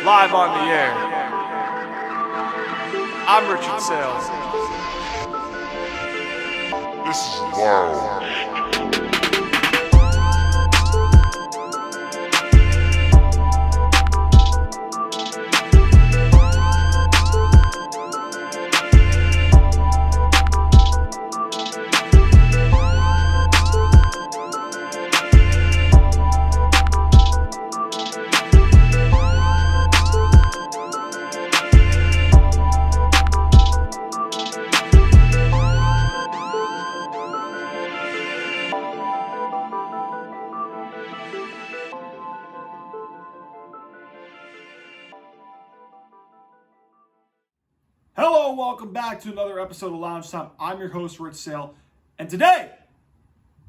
live on the air. I'm Richard Saile. This is wild. Hello, welcome back to another episode of Lounge Time. I'm your host, Rich Saile, and today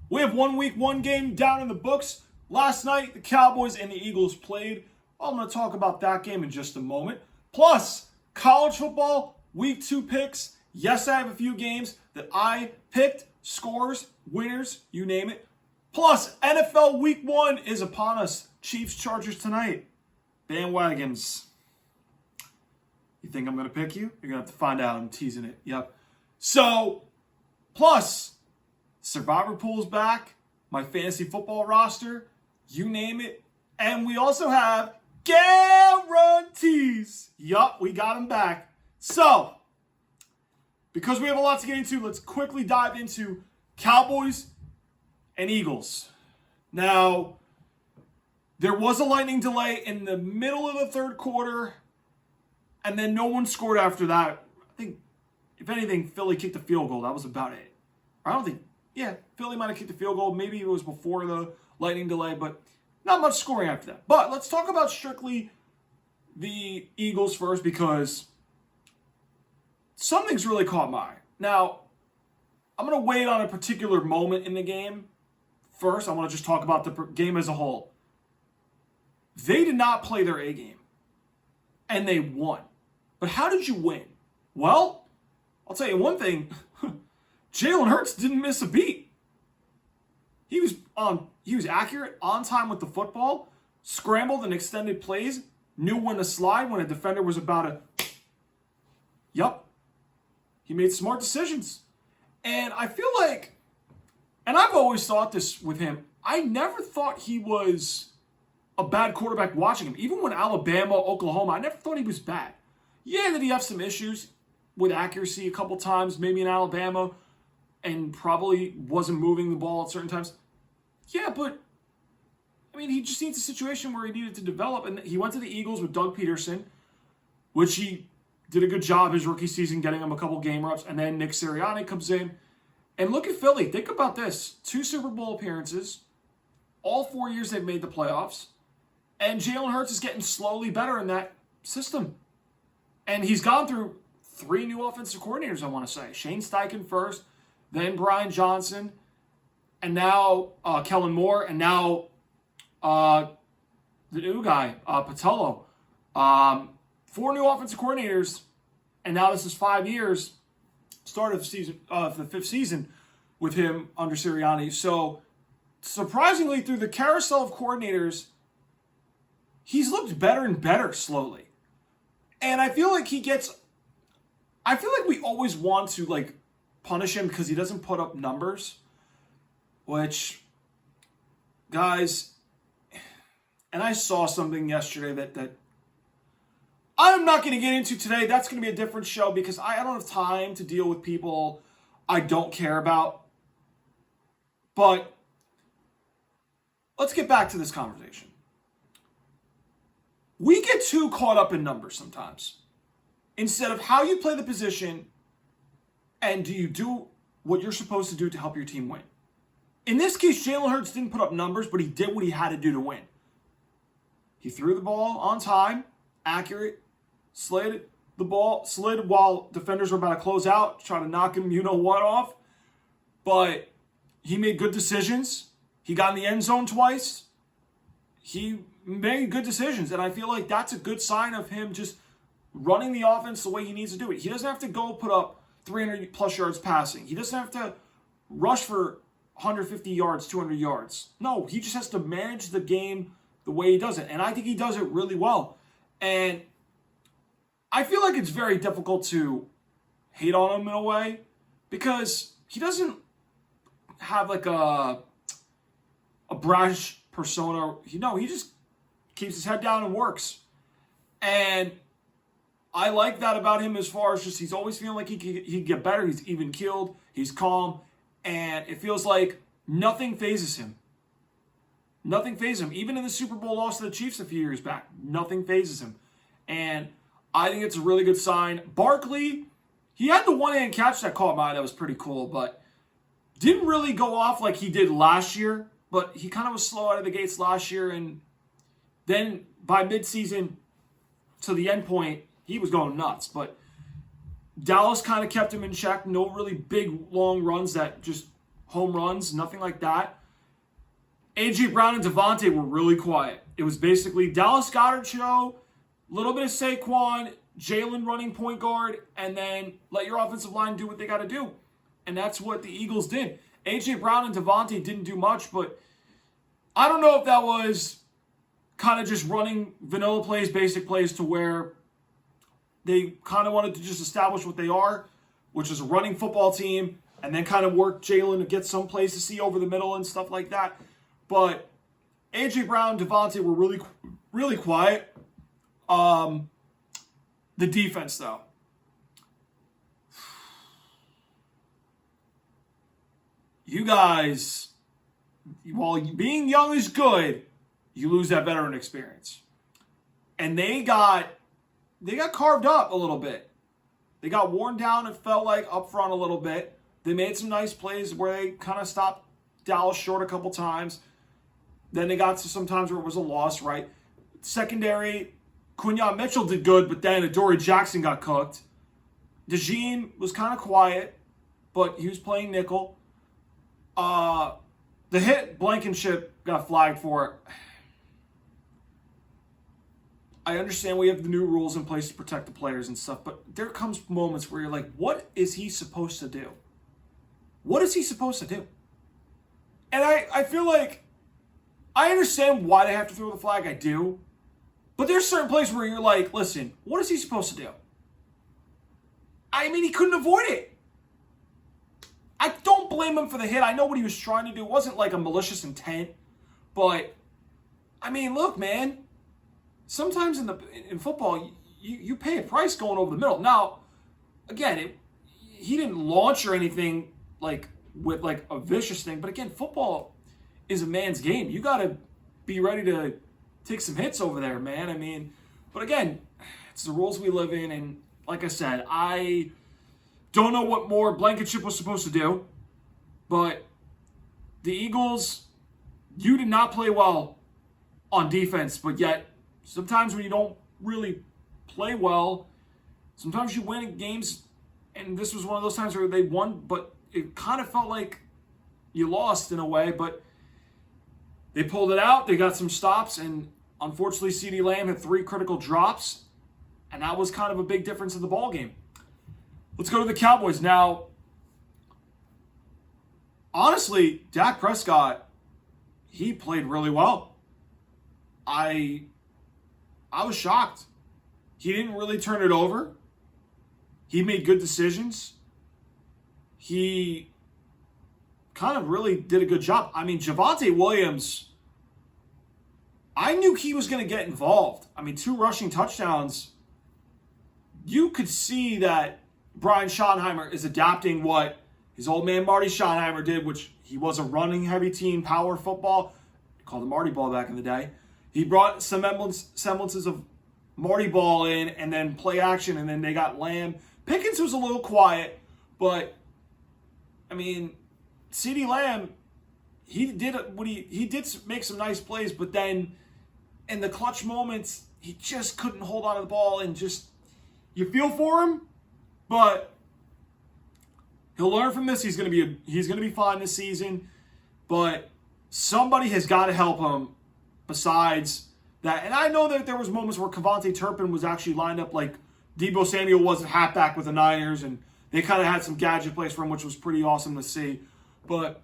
we have 1 week, 1 game down in the books. Last night, the Cowboys and the Eagles played. I'm going to talk about that game in just a moment. Plus, college football, week 2 picks. Yes, I have a few games that I picked, scores, winners, you name it. Plus, NFL week 1 is upon us. Chiefs, Chargers tonight. Bandwagons. You think I'm going to pick you? You're going to have to find out. I'm teasing it. Yep. So, plus, Survivor Pool's back. My fantasy football roster. You name it. And we also have GUA-RAN-TEEs. Yup, we got them back. So, because we have a lot to get into, let's quickly dive into Cowboys and Eagles. Now, there was a lightning delay in the middle of the third quarter. And then no one scored after that. I think, if anything, Philly kicked a field goal. That was about it. Philly might have kicked a field goal. Maybe it was before the lightning delay, but not much scoring after that. But let's talk about strictly the Eagles first because something's really caught my eye. Now, I'm going to wait on a particular moment in the game. First, I want to just talk about the game as a whole. They did not play their A game, and they won. But how did you win? Well, I'll tell you one thing. Jalen Hurts didn't miss a beat. He was accurate, on time with the football, scrambled and extended plays, knew when to slide when a defender was about to. Yup. He made smart decisions. And I feel like, and I've always thought this with him, I never thought he was a bad quarterback watching him. Even when Alabama, Oklahoma, I never thought he was bad. Yeah, did he have some issues with accuracy a couple times, maybe in Alabama, and probably wasn't moving the ball at certain times? Yeah, but, I mean, he just needs a situation where he needed to develop, and he went to the Eagles with Doug Peterson, which he did a good job his rookie season, getting him a couple game reps, and then Nick Sirianni comes in. And look at Philly. Think about this. 2 Super Bowl appearances. All 4 years they've made the playoffs. And Jalen Hurts is getting slowly better in that system. And he's gone through 3 new offensive coordinators, I want to say. Shane Steichen first, then Brian Johnson, and now Kellen Moore, and now the new guy, Patello. 4 new offensive coordinators, and now this is 5 years, start of the season, the 5th season with him under Sirianni. So, surprisingly, through the carousel of coordinators, he's looked better and better slowly. And I feel like we always want to punish him because he doesn't put up numbers, which, guys, and I saw something yesterday that I'm not going to get into today. That's going to be a different show because I don't have time to deal with people I don't care about. But let's get back to this conversation. We get too caught up in numbers sometimes. Instead of how you play the position and do you do what you're supposed to do to help your team win. In this case, Jalen Hurts didn't put up numbers, but he did what he had to do to win. He threw the ball on time, accurate, slid while defenders were about to close out, trying to knock him you-know-what off. But he made good decisions. He got in the end zone twice. He made good decisions, and I feel like that's a good sign of him just running the offense the way he needs to do it. He doesn't have to go put up 300-plus yards passing. He doesn't have to rush for 150 yards, 200 yards. No, he just has to manage the game the way he does it, and I think he does it really well. And I feel like it's very difficult to hate on him in a way because he doesn't have like a brash persona. He just keeps his head down and works. And I like that about him as far as just he's always feeling like he can get better. He's even keeled. He's calm. And it feels like nothing phases him. Nothing phases him. Even in the Super Bowl loss to the Chiefs a few years back, nothing phases him. And I think it's a really good sign. Barkley, he had the one-hand catch that caught my eye. That was pretty cool, but didn't really go off like he did last year. But he kind of was slow out of the gates last year. And then by midseason to the end point, he was going nuts. But Dallas kind of kept him in check. No really big, long runs that just home runs, nothing like that. A.J. Brown and Devontae were really quiet. It was basically Dallas Goedert show, a little bit of Saquon, Jalen running point guard, and then let your offensive line do what they got to do. And that's what the Eagles did. A.J. Brown and Devontae didn't do much, but I don't know if that was kind of just running vanilla plays, basic plays to where they kind of wanted to just establish what they are, which is a running football team, and then kind of work Jalen to get some plays to see over the middle and stuff like that. But A.J. Brown, Devontae were really, really quiet. The defense, though. You guys, while being young is good, you lose that veteran experience. And they got carved up a little bit. They got worn down, it felt like, up front a little bit. They made some nice plays where they kind of stopped Dallas short a couple times. Then they got to some times where it was a loss, right? Secondary, Quinyon Mitchell did good, but then Adoree Jackson got cooked. DeJean was kind of quiet, but he was playing nickel. The hit Blankenship got flagged for. I understand we have the new rules in place to protect the players and stuff, but there comes moments where you're like, what is he supposed to do? What is he supposed to do? And I feel like I understand why they have to throw the flag. I do. But there's certain places where you're like, listen, what is he supposed to do? I mean, he couldn't avoid it. I don't blame him for the hit. I know what he was trying to do. It wasn't like a malicious intent. But, I mean, look, man. Sometimes in football, you pay a price going over the middle. Now, again, he didn't launch or anything like with like a vicious thing. But again, football is a man's game. You got to be ready to take some hits over there, man. I mean, but again, it's the rules we live in. And like I said, I don't know what more Blankenship was supposed to do. But the Eagles, you did not play well on defense. But yet, sometimes when you don't really play well, sometimes you win games. And this was one of those times where they won, but it kind of felt like you lost in a way. But they pulled it out. They got some stops. And unfortunately, CeeDee Lamb had 3 critical drops. And that was kind of a big difference in the ballgame. Let's go to the Cowboys. Now, honestly, Dak Prescott, he played really well. I was shocked. He didn't really turn it over. He made good decisions. He kind of really did a good job. I mean, Javonte Williams, I knew he was going to get involved. I mean, 2 rushing touchdowns. You could see that Brian Schottenheimer is adapting what his old man Marty Schottenheimer did, which he was a running heavy team, power football. Called the Marty Ball back in the day. He brought some semblances of Marty Ball in and then play action, and then they got Lamb. Pickens was a little quiet, but, I mean, CeeDee Lamb, he did make some nice plays, but then in the clutch moments, he just couldn't hold on to the ball, and just, you feel for him, but he'll learn from this. He's gonna be fine this season, but somebody has got to help him besides that. And I know that there was moments where Kevontae Turpin was actually lined up like Deebo Samuel was a halfback with the Niners, and they kind of had some gadget plays for him, which was pretty awesome to see. But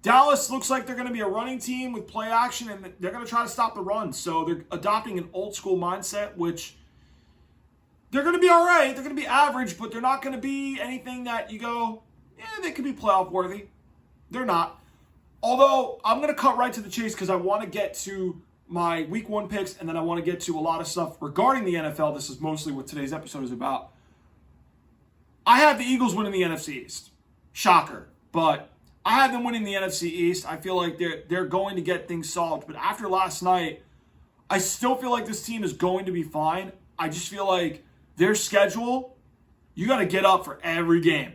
Dallas looks like they're going to be a running team with play action, and they're going to try to stop the run. So they're adopting an old school mindset, which they're going to be all right. They're going to be average, but they're not going to be anything that you go, they could be playoff worthy. They're not. Although I'm going to cut right to the chase because I want to get to my week 1 picks, and then I want to get to a lot of stuff regarding the NFL. This is mostly what today's episode is about. I have the Eagles winning the NFC East. Shocker. But I have them winning the NFC East. I feel like they're going to get things solved. But after last night, I still feel like this team is going to be fine. I just feel like their schedule, you got to get up for every game.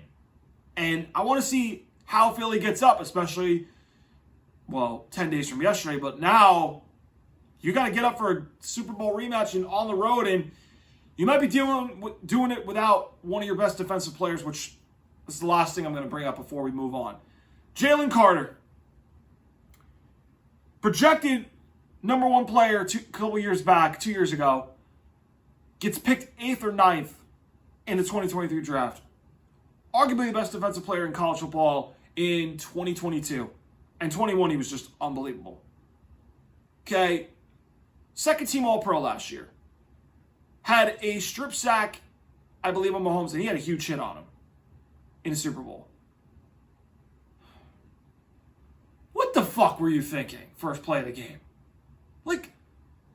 And I want to see how Philly gets up, especially, 10 days from yesterday. But now you got to get up for a Super Bowl rematch and on the road. And you might be doing it without one of your best defensive players, which is the last thing I'm going to bring up before we move on. Jalen Carter, projected number 1 player a couple years back, 2 years ago, gets picked 8th or 9th in the 2023 draft. Arguably the best defensive player in college football in 2022. And 21, he was just unbelievable. Okay, second team All-Pro last year. Had a strip sack, I believe, on Mahomes, and he had a huge hit on him in the Super Bowl. What the fuck were you thinking first play of the game? Like,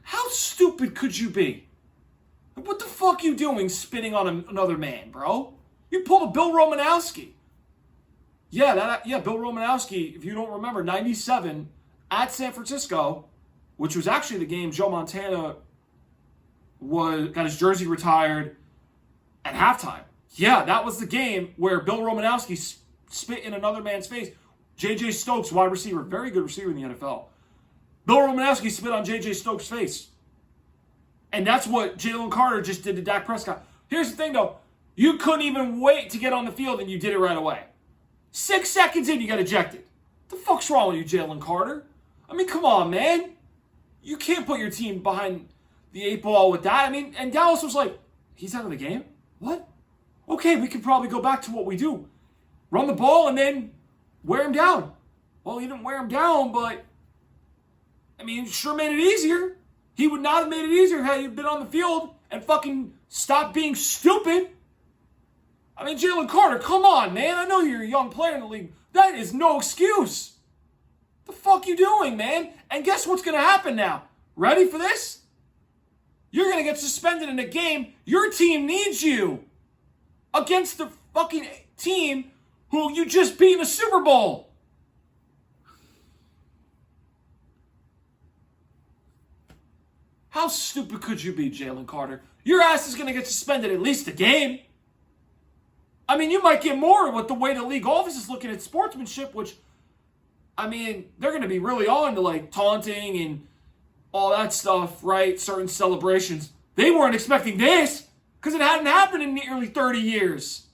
how stupid could you be? What the fuck you doing spitting on another man, bro? You pulled a Bill Romanowski. Yeah, Bill Romanowski, if you don't remember, 97 at San Francisco, which was actually the game Joe Montana got his jersey retired at halftime. Yeah, that was the game where Bill Romanowski spit in another man's face. J.J. Stokes, wide receiver, very good receiver in the NFL. Bill Romanowski spit on J.J. Stokes' face. And that's what Jalen Carter just did to Dak Prescott. Here's the thing, though. You couldn't even wait to get on the field, and you did it right away. 6 seconds in, you got ejected. What the fuck's wrong with you, Jalen Carter? I mean, come on, man. You can't put your team behind the 8 ball with that. I mean, and Dallas was like, he's out of the game? What? Okay, we can probably go back to what we do. Run the ball and then wear him down. Well, he didn't wear him down, but, I mean, sure made it easier. He would not have made it easier had he been on the field and fucking stopped being stupid. I mean, Jalen Carter, come on, man. I know you're a young player in the league. That is no excuse. The fuck you doing, man? And guess what's going to happen now? Ready for this? You're going to get suspended in a game your team needs you against the fucking team who you just beat in the Super Bowl. How stupid could you be, Jalen Carter? Your ass is going to get suspended at least a game. I mean, you might get more with the way the league office is looking at sportsmanship, which, I mean, they're going to be really on to, like, taunting and all that stuff, right? Certain celebrations. They weren't expecting this because it hadn't happened in nearly 30 years.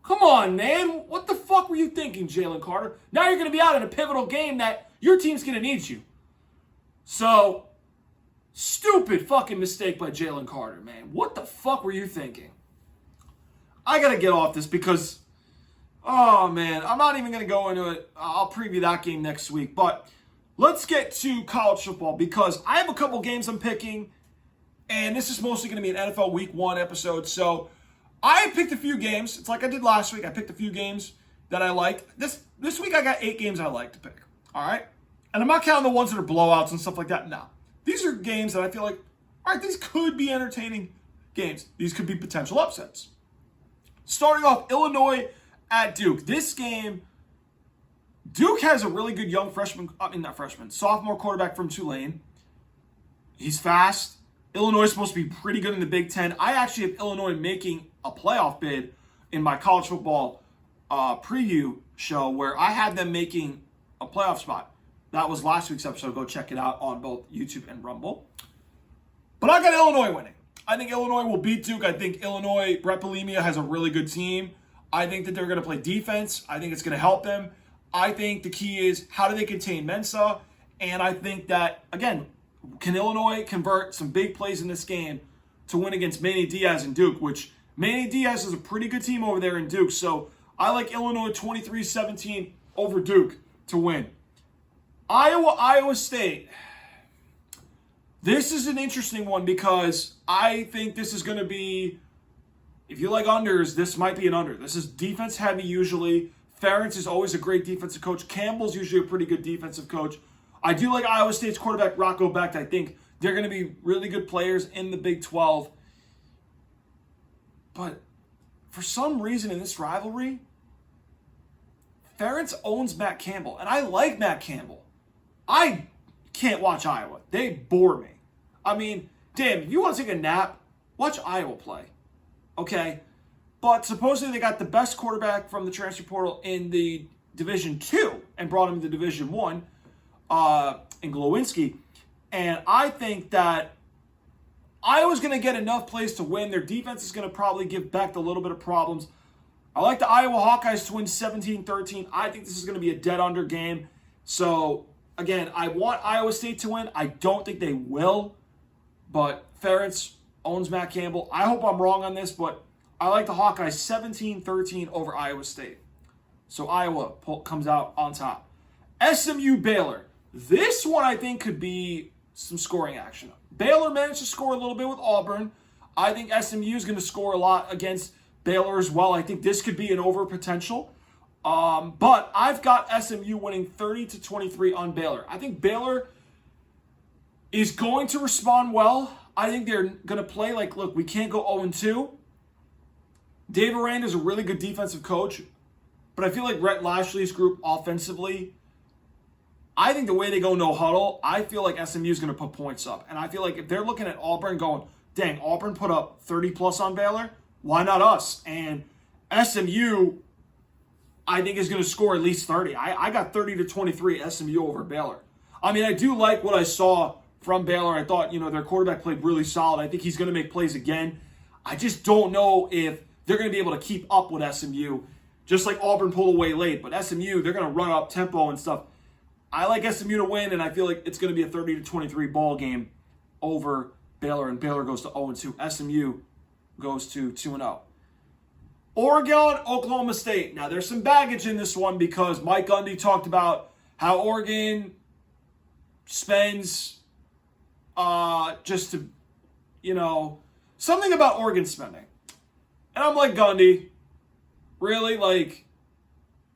Come on, man. What the fuck were you thinking, Jalen Carter? Now you're going to be out in a pivotal game that your team's going to need you. So, stupid fucking mistake by Jalen Carter, man. What the fuck were you thinking? I got to get off this because, oh, man, I'm not even going to go into it. I'll preview that game next week. But let's get to college football because I have a couple games I'm picking, and this is mostly going to be an NFL Week 1 episode. So I picked a few games. It's like I did last week. I picked a few games that I liked. This week I got 8 games I like to pick, all right? And I'm not counting the ones that are blowouts and stuff like that. No. These are games that I feel like, all right, these could be entertaining games. These could be potential upsets. Starting off, Illinois at Duke. This game, Duke has a really good young sophomore quarterback from Tulane. He's fast. Illinois is supposed to be pretty good in the Big Ten. I actually have Illinois making a playoff bid in my college football preview show where I had them making a playoff spot. That was last week's episode. Go check it out on both YouTube and Rumble. But I got Illinois winning. I think Illinois will beat Duke. I think Illinois, Brett Bielema has a really good team. I think that they're going to play defense. I think it's going to help them. I think the key is how do they contain Mensa? And I think that, again, can Illinois convert some big plays in this game to win against Manny Diaz and Duke, which Manny Diaz is a pretty good team over there in Duke. So I like Illinois 23-17 over Duke. to win. Iowa State. This is an interesting one because I think this is going to be, if you like unders, this might be an under. This is defense heavy usually. Ferentz is always a great defensive coach. Campbell's usually a pretty good defensive coach. I do like Iowa State's quarterback, Rocco Becht. I think they're going to be really good players in the Big 12. But for some reason in this rivalry, Ferentz owns Matt Campbell. And I like Matt Campbell. I can't watch Iowa. They bore me. I mean, damn, if you want to take a nap, watch Iowa play. Okay? But supposedly they got the best quarterback from the transfer portal in the Division II and brought him to Division I in Glowinski. And I think that Iowa's going to get enough plays to win. Their defense is going to probably give Becht a little bit of problems. I like the Iowa Hawkeyes to win 17-13. I think this is going to be a dead under game. So, again, I want Iowa State to win. I don't think they will. But Ferentz owns Matt Campbell. I hope I'm wrong on this, but I like the Hawkeyes 17-13 over Iowa State. So Iowa comes out on top. SMU Baylor. This one I think could be some scoring action. Baylor managed to score a little bit with Auburn. I think SMU is going to score a lot against Baylor as well. I think this could be an over potential. But I've got SMU winning 30-23 on Baylor. I think Baylor is going to respond well. I think they're going to play like, look, we can't go 0-2. Dave Aranda is a really good defensive coach, but I feel like Rhett Lashley's group offensively, I think the way they go no huddle, I feel like SMU is going to put points up. And I feel like if they're looking at Auburn going, dang, Auburn put up 30 plus on Baylor, why not us? And SMU, I think, is going to score at least 30. I got 30-23 SMU over Baylor. I mean, I do like what I saw from Baylor. I thought, their quarterback played really solid. I think he's going to make plays again. I just don't know if they're going to be able to keep up with SMU, just like Auburn pulled away late. But SMU, they're going to run up tempo and stuff. I like SMU to win, and I feel like it's going to be a 30-23 ball game over Baylor, and Baylor goes to 0-2. SMU goes to 2-0. Oregon, Oklahoma State. Now, there's some baggage in this one because Mike Gundy talked about how Oregon spends just to, something about Oregon spending. And I'm like, Gundy, really? Like,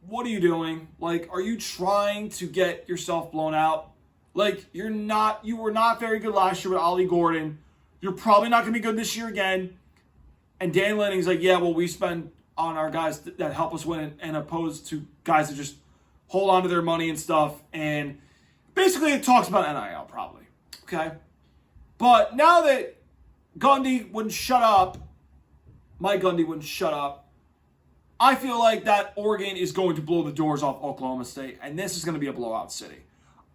what are you doing? Like, are you trying to get yourself blown out? Like, you were not very good last year with Ollie Gordon. You're probably not going to be good this year again. And Dan Lanning's like, yeah, well, we spend on our guys that help us win and opposed to guys that just hold on to their money and stuff. And basically it talks about NIL probably. Okay? But now that Gundy wouldn't shut up, Mike Gundy wouldn't shut up, I feel like that Oregon is going to blow the doors off Oklahoma State, and this is going to be a blowout city.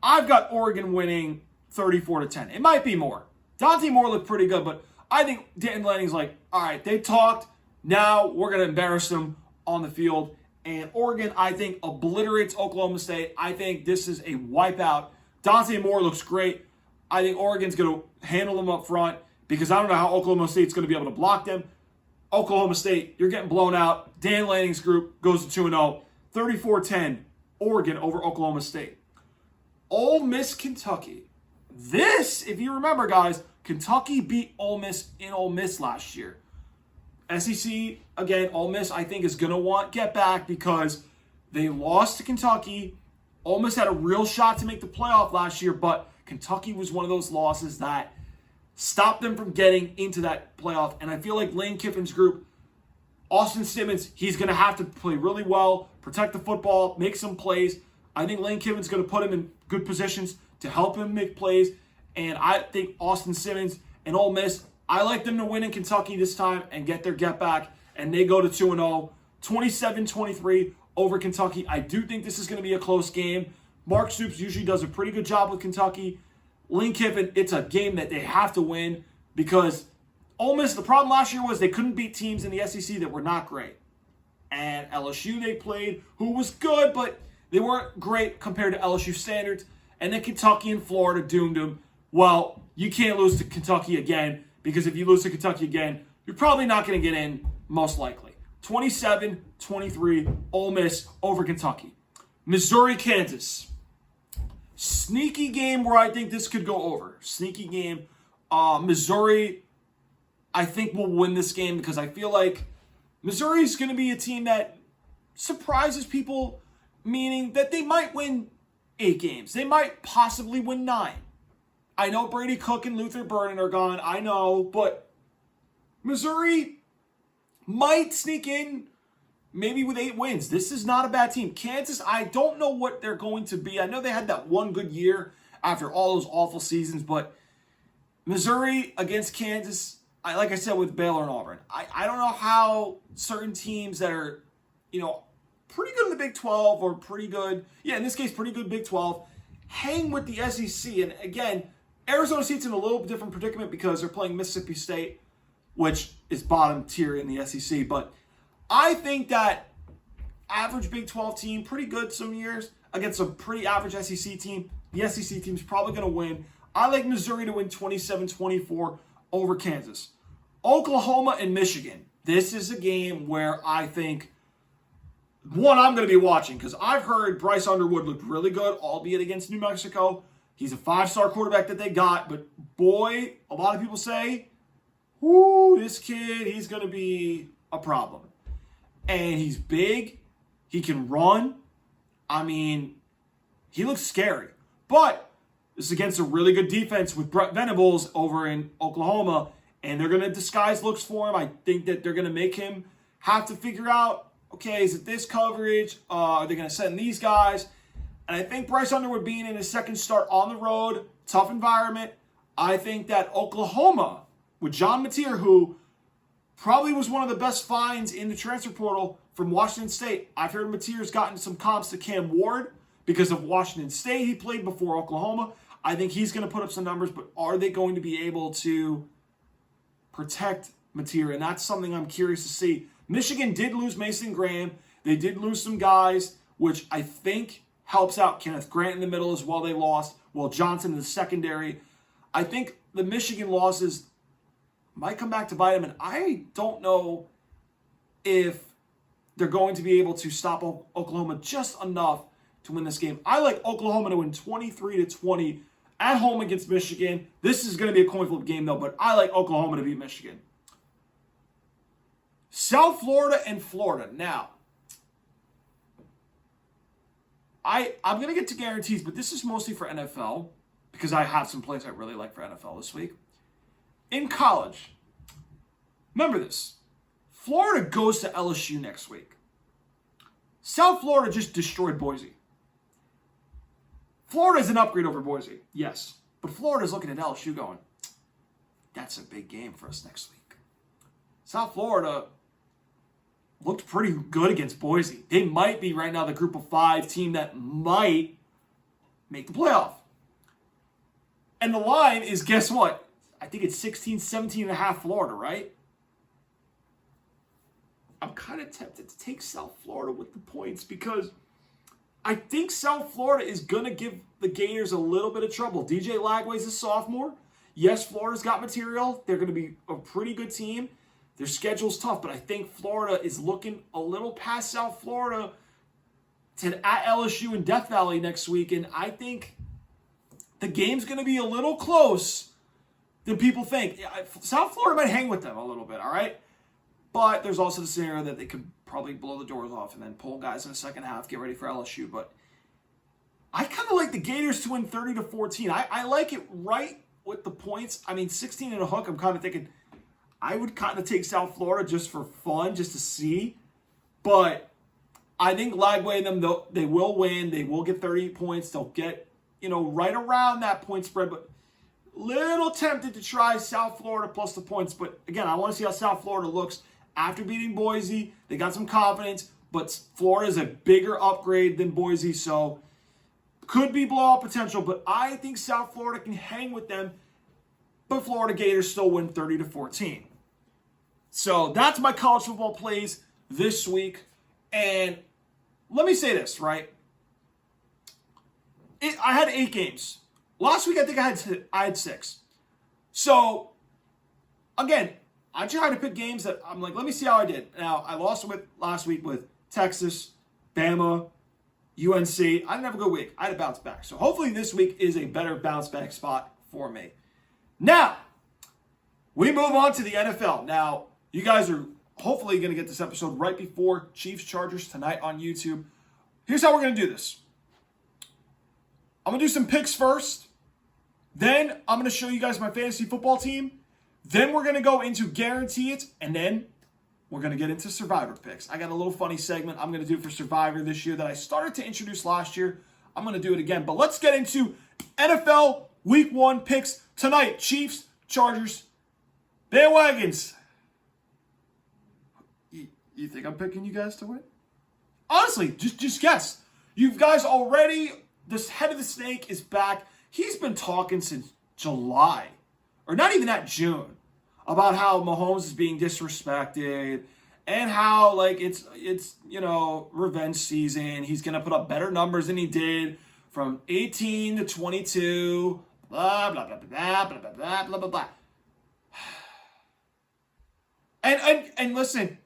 I've got Oregon winning 34-10. It might be more. Dante Moore looked pretty good, but I think Dan Lanning's like, all right, they talked. Now we're going to embarrass them on the field. And Oregon, I think, obliterates Oklahoma State. I think this is a wipeout. Dante Moore looks great. I think Oregon's going to handle them up front because I don't know how Oklahoma State's going to be able to block them. Oklahoma State, you're getting blown out. Dan Lanning's group goes to 2-0. 34-10, Oregon over Oklahoma State. Ole Miss, Kentucky. This, if you remember, guys, Kentucky beat Ole Miss in Ole Miss last year. SEC, again, Ole Miss, I think, is going to get back because they lost to Kentucky. Ole Miss had a real shot to make the playoff last year, but Kentucky was one of those losses that stopped them from getting into that playoff. And I feel like Lane Kiffin's group, Austin Simmons, he's going to have to play really well, protect the football, make some plays. I think Lane Kiffin's going to put him in good positions to help him make plays. And I think Austin Simmons and Ole Miss, I like them to win in Kentucky this time and get their get back. And they go to 2-0, 27-23 over Kentucky. I do think this is going to be a close game. Mark Stoops usually does a pretty good job with Kentucky. Lane Kiffin, it's a game that they have to win because Ole Miss, the problem last year was they couldn't beat teams in the SEC that were not great. And LSU they played, who was good, but they weren't great compared to LSU standards. And then Kentucky and Florida doomed them. Well, you can't lose to Kentucky again because if you lose to Kentucky again, you're probably not going to get in, most likely. 27-23, Ole Miss over Kentucky. Missouri, Kansas. Sneaky game where I think this could go over. Sneaky game. Missouri, I think, will win this game because I feel like Missouri is going to be a team that surprises people, meaning that they might win 8 games. They might possibly win 9. I know Brady Cook and Luther Burden are gone. I know, but Missouri might sneak in maybe with 8 wins. This is not a bad team. Kansas, I don't know what they're going to be. I know they had that one good year after all those awful seasons, but Missouri against Kansas, like I said with Baylor and Auburn, I don't know how certain teams that are, pretty good in the Big 12 or pretty good, in this case, pretty good Big 12, hang with the SEC. And again, Arizona State's in a little different predicament because they're playing Mississippi State, which is bottom tier in the SEC. But I think that average Big 12 team, pretty good some years, against a pretty average SEC team, the SEC team's probably going to win. I like Missouri to win 27-24 over Kansas. Oklahoma and Michigan. This is a game where I think, one, I'm going to be watching because I've heard Bryce Underwood looked really good, albeit against New Mexico. He's a 5-star quarterback that they got, but boy, a lot of people say, this kid, he's going to be a problem. And he's big. He can run. I mean, he looks scary. But this is against a really good defense with Brett Venables over in Oklahoma, and they're going to disguise looks for him. I think that they're going to make him have to figure out, okay, is it this coverage? Are they going to send these guys? And I think Bryce Underwood being in his second start on the road, tough environment, I think that Oklahoma, with John Mateer, who probably was one of the best finds in the transfer portal from Washington State. I've heard Mateer's gotten some comps to Cam Ward because of Washington State. He played before Oklahoma. I think he's going to put up some numbers, but are they going to be able to protect Mateer? And that's something I'm curious to see. Michigan did lose Mason Graham. They did lose some guys, which I think helps out Kenneth Grant in the middle as well. They lost. Will Johnson in the secondary. I think the Michigan losses might come back to bite them, and I don't know if they're going to be able to stop Oklahoma just enough to win this game. I like Oklahoma to win 23-20 at home against Michigan. This is going to be a coin flip game, though, but I like Oklahoma to beat Michigan. South Florida and Florida. Now, I'm going to get to guarantees, but this is mostly for NFL because I have some plays I really like for NFL this week. In college, remember this. Florida goes to LSU next week. South Florida just destroyed Boise. Florida is an upgrade over Boise, yes. But Florida's looking at LSU going, that's a big game for us next week. South Florida looked pretty good against Boise. They might be right now the group of 5 team that might make the playoff. And the line is, guess what? I think it's 17.5 Florida, right? I'm kind of tempted to take South Florida with the points because I think South Florida is going to give the Gators a little bit of trouble. DJ Lagway's a sophomore. Yes, Florida's got material. They're going to be a pretty good team. Their schedule's tough, but I think Florida is looking a little past South Florida to at LSU in Death Valley next week, and I think the game's going to be a little close than people think. South Florida might hang with them a little bit, all right? But there's also the scenario that they could probably blow the doors off and then pull guys in the second half, get ready for LSU. But I kind of like the Gators to win 30-14. I like it right with the points. I mean, 16 and a hook, I'm kind of thinking I would kind of take South Florida just for fun, just to see. But I think Lagway and them, they will win. They will get 30 points. They'll get, right around that point spread. But little tempted to try South Florida plus the points. But again, I want to see how South Florida looks after beating Boise. They got some confidence, but Florida is a bigger upgrade than Boise, so could be blowout potential. But I think South Florida can hang with them, but Florida Gators still win 30-14. So that's my college football plays this week. And let me say this, right? I had 8 games. Last week, I think I had 6. So, again, I try to pick games that I'm like, let me see how I did. Now, I lost last week with Texas, Bama, UNC, I didn't have a good week. I had to bounce back. So hopefully this week is a better bounce back spot for me. Now, we move on to the NFL. Now, you guys are hopefully going to get this episode right before Chiefs-Chargers tonight on YouTube. Here's how we're going to do this. I'm going to do some picks first. Then I'm going to show you guys my fantasy football team. Then we're going to go into guarantee it. And then we're going to get into Survivor picks. I got a little funny segment I'm going to do for Survivor this year that I started to introduce last year. I'm going to do it again. But let's get into NFL Week 1 picks tonight. Chiefs, Chargers, bandwagons. You think I'm picking you guys to win? Honestly, just guess. You guys already, this head of the snake is back. He's been talking since July, or not even that June, about how Mahomes is being disrespected and how, like, it's revenge season. He's going to put up better numbers than he did from 18 to 22, blah, blah, blah, blah, blah, blah, blah, blah, blah, blah. And listen,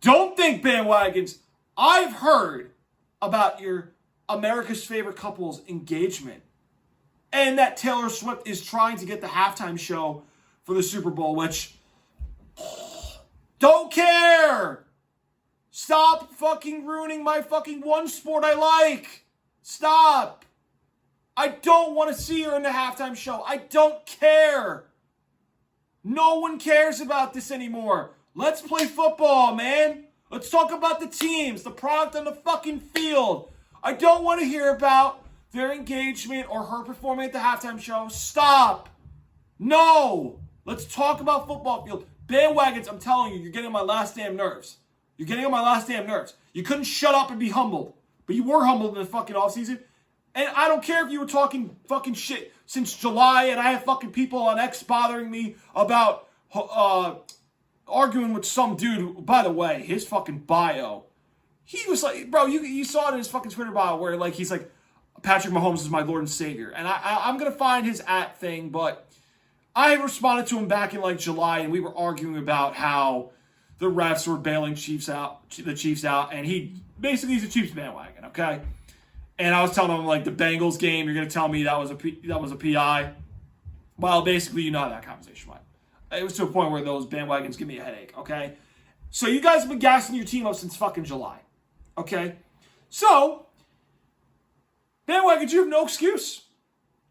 don't think, bandwagons, I've heard about your America's Favorite Couples engagement and that Taylor Swift is trying to get the halftime show for the Super Bowl, which, don't care. Stop fucking ruining my fucking one sport I like. Stop. I don't want to see her in the halftime show. I don't care. No one cares about this anymore. Let's play football, man. Let's talk about the teams, the product on the fucking field. I don't want to hear about their engagement or her performing at the halftime show. Stop. No. Let's talk about football field. Bandwagons, I'm telling you, you're getting on my last damn nerves. You're getting on my last damn nerves. You couldn't shut up and be humbled. But you were humbled in the fucking offseason. And I don't care if you were talking fucking shit since July and I have fucking people on X bothering me about arguing with some dude who, by the way, his fucking bio, he was like, bro, you saw it in his fucking Twitter bio where, like, he's like, Patrick Mahomes is my Lord and Savior. And I'm going to find his @ thing, but I responded to him back in, like, July, and we were arguing about how the refs were bailing the Chiefs out, and he's a Chiefs bandwagon, okay? And I was telling him, like, the Bengals game, you're going to tell me that was a PI? Well, basically, you know how that conversation went. It was to a point where those bandwagons give me a headache, okay? So you guys have been gassing your team up since fucking July, okay? So, bandwagons, you have no excuse.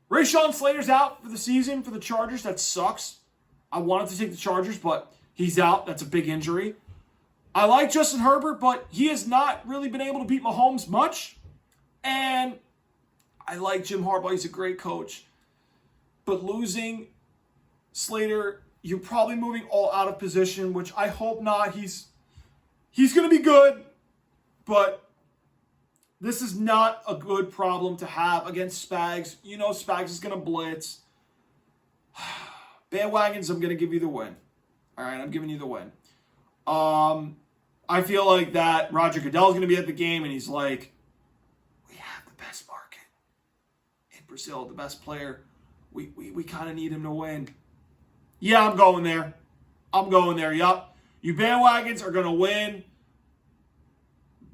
Rashawn Slater's out for the season for the Chargers. That sucks. I wanted to take the Chargers, but he's out. That's a big injury. I like Justin Herbert, but he has not really been able to beat Mahomes much. And I like Jim Harbaugh. He's a great coach. But losing Slater, you're probably moving all out of position, which I hope not. He's going to be good, but this is not a good problem to have against Spags. You know Spags is going to blitz. Bandwagons, I'm going to give you the win. All right, I'm giving you the win. I feel like that Roger Goodell is going to be at the game, and he's like, we have the best market in Brazil, the best player. We kind of need him to win. Yeah, I'm going there. Yup. You bandwagons are going to win.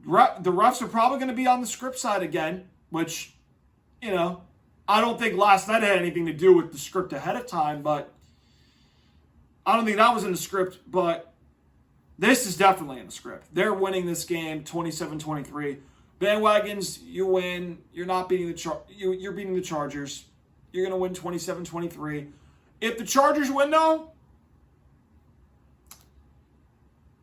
The refs are probably going to be on the script side again, which, I don't think last night had anything to do with the script ahead of time, but I don't think that was in the script, but this is definitely in the script. They're winning this game 27-23. Bandwagons, you win. You're not beating you're beating the Chargers. You're going to win 27-23. If the Chargers win, though,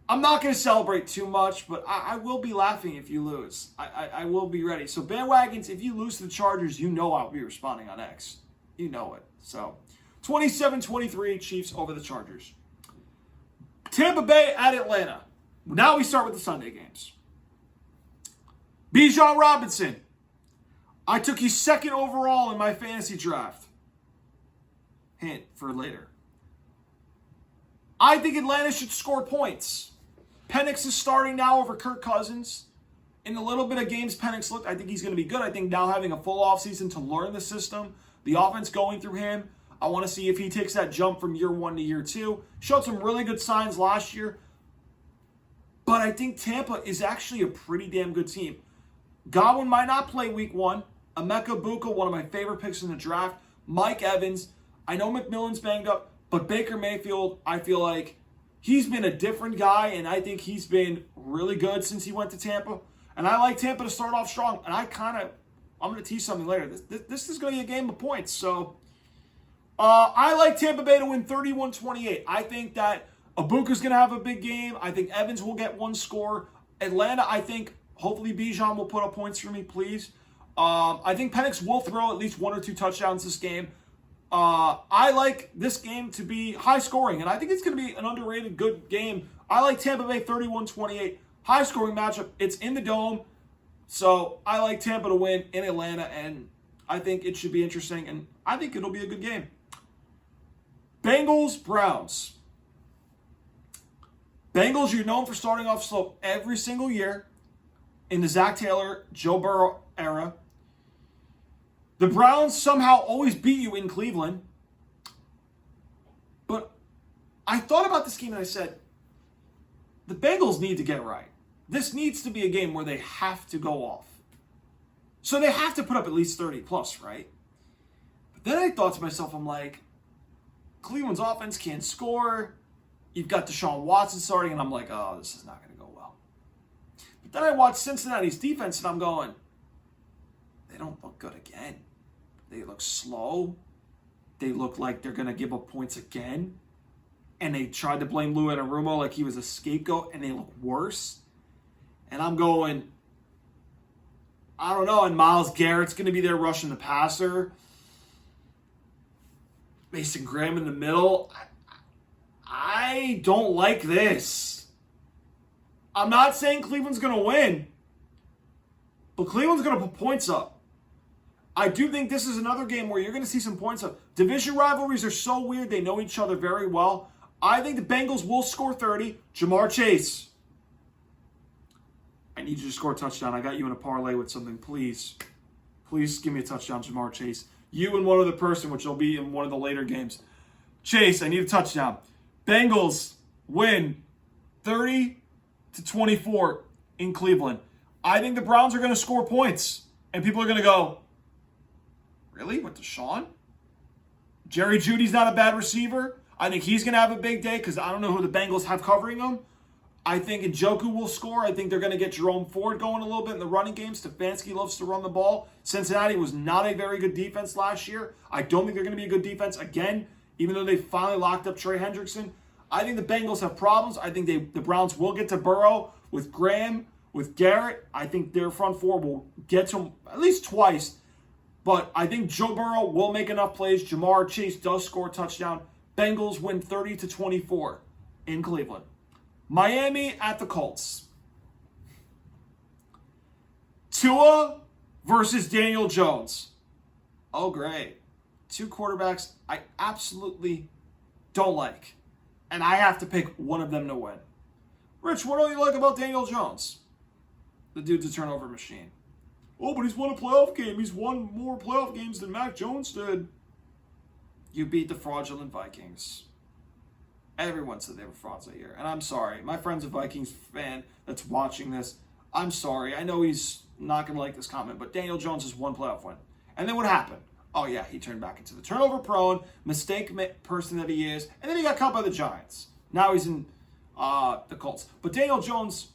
I'm not going to celebrate too much, but I will be laughing if you lose. I will be ready. So, bandwagons, if you lose to the Chargers, you know I'll be responding on X. You know it. So, 27-23, Chiefs over the Chargers. Tampa Bay at Atlanta. Now we start with the Sunday games. Bijan Robinson. I took you second overall in my fantasy draft. Hint for later. I think Atlanta should score points. Penix is starting now over Kirk Cousins. In a little bit of games Penix looked, I think he's going to be good. I think now having a full offseason to learn the system, the offense going through him, I want to see if he takes that jump from year 1 to year 2. Showed some really good signs last year. But I think Tampa is actually a pretty damn good team. Godwin might not play week 1. Emeka Buka, one of my favorite picks in the draft. Mike Evans. I know McMillan's banged up, but Baker Mayfield, I feel like he's been a different guy, and I think he's been really good since he went to Tampa. And I like Tampa to start off strong. And I'm going to tease something later. This is going to be a game of points. So I like Tampa Bay to win 31-28. I think that Abuka's going to have a big game. I think Evans will get one score. Atlanta, I think, hopefully Bijan will put up points for me, please. I think Penix will throw at least 1 or 2 touchdowns this game. I like this game to be high scoring, and I think it's going to be an underrated good game. I like Tampa Bay 31-28. High scoring matchup. It's in the Dome. So I like Tampa to win in Atlanta, and I think it should be interesting, and I think it'll be a good game. Bengals-Browns. Bengals, you're known for starting off slow every single year in the Zach Taylor, Joe Burrow era. The Browns somehow always beat you in Cleveland. But I thought about this game and I said, the Bengals need to get right. This needs to be a game where they have to go off. So they have to put up at least 30 plus, right? But then I thought to myself, I'm like, Cleveland's offense can't score. You've got Deshaun Watson starting, and I'm like, oh, this is not going to go well. But then I watched Cincinnati's defense, and I'm going, they don't look good again. They look slow. They look like they're going to give up points again. And they tried to blame Lou Anarumo like he was a scapegoat, and they look worse. And I'm going, I don't know. And Myles Garrett's going to be there rushing the passer. Mason Graham in the middle. I don't like this. I'm not saying Cleveland's going to win, but Cleveland's going to put points up. I do think this is another game where you're going to see some points up. Division rivalries are so weird. They know each other very well. I think the Bengals will score 30. Jamar Chase. I need you to score a touchdown. I got you in a parlay with something. Please. Please give me a touchdown, Jamar Chase. You and one other person, which will be in one of the later games. Chase, I need a touchdown. Bengals win 30-24 in Cleveland. I think the Browns are going to score points. And people are going to go, really? With Deshaun? Jerry Jeudy's not a bad receiver. I think he's going to have a big day because I don't know who the Bengals have covering him. I think Njoku will score. I think they're going to get Jerome Ford going a little bit in the running game. Stefanski loves to run the ball. Cincinnati was not a very good defense last year. I don't think they're going to be a good defense again, even though they finally locked up Trey Hendrickson. I think the Bengals have problems. I think the Browns will get to Burrow with Graham, with Garrett. I think their front four will get to him at least twice. But I think Joe Burrow will make enough plays. Jamar Chase does score a touchdown. Bengals win 30-24 in Cleveland. Miami at the Colts. Tua versus Daniel Jones. Oh, great. 2 quarterbacks I absolutely don't like. And I have to pick one of them to win. Rich, what do you like about Daniel Jones? The dude's a turnover machine. Oh, but he's won a playoff game. He's won more playoff games than Mac Jones did. You beat the fraudulent Vikings. Everyone said they were frauds that year. And I'm sorry. My friend's a Vikings fan that's watching this. I'm sorry. I know he's not going to like this comment, but Daniel Jones has 1 playoff win. And then what happened? Oh, yeah, he turned back into the turnover-prone, mistake person that he is, and then he got caught by the Giants. Now he's in the Colts. But Daniel Jones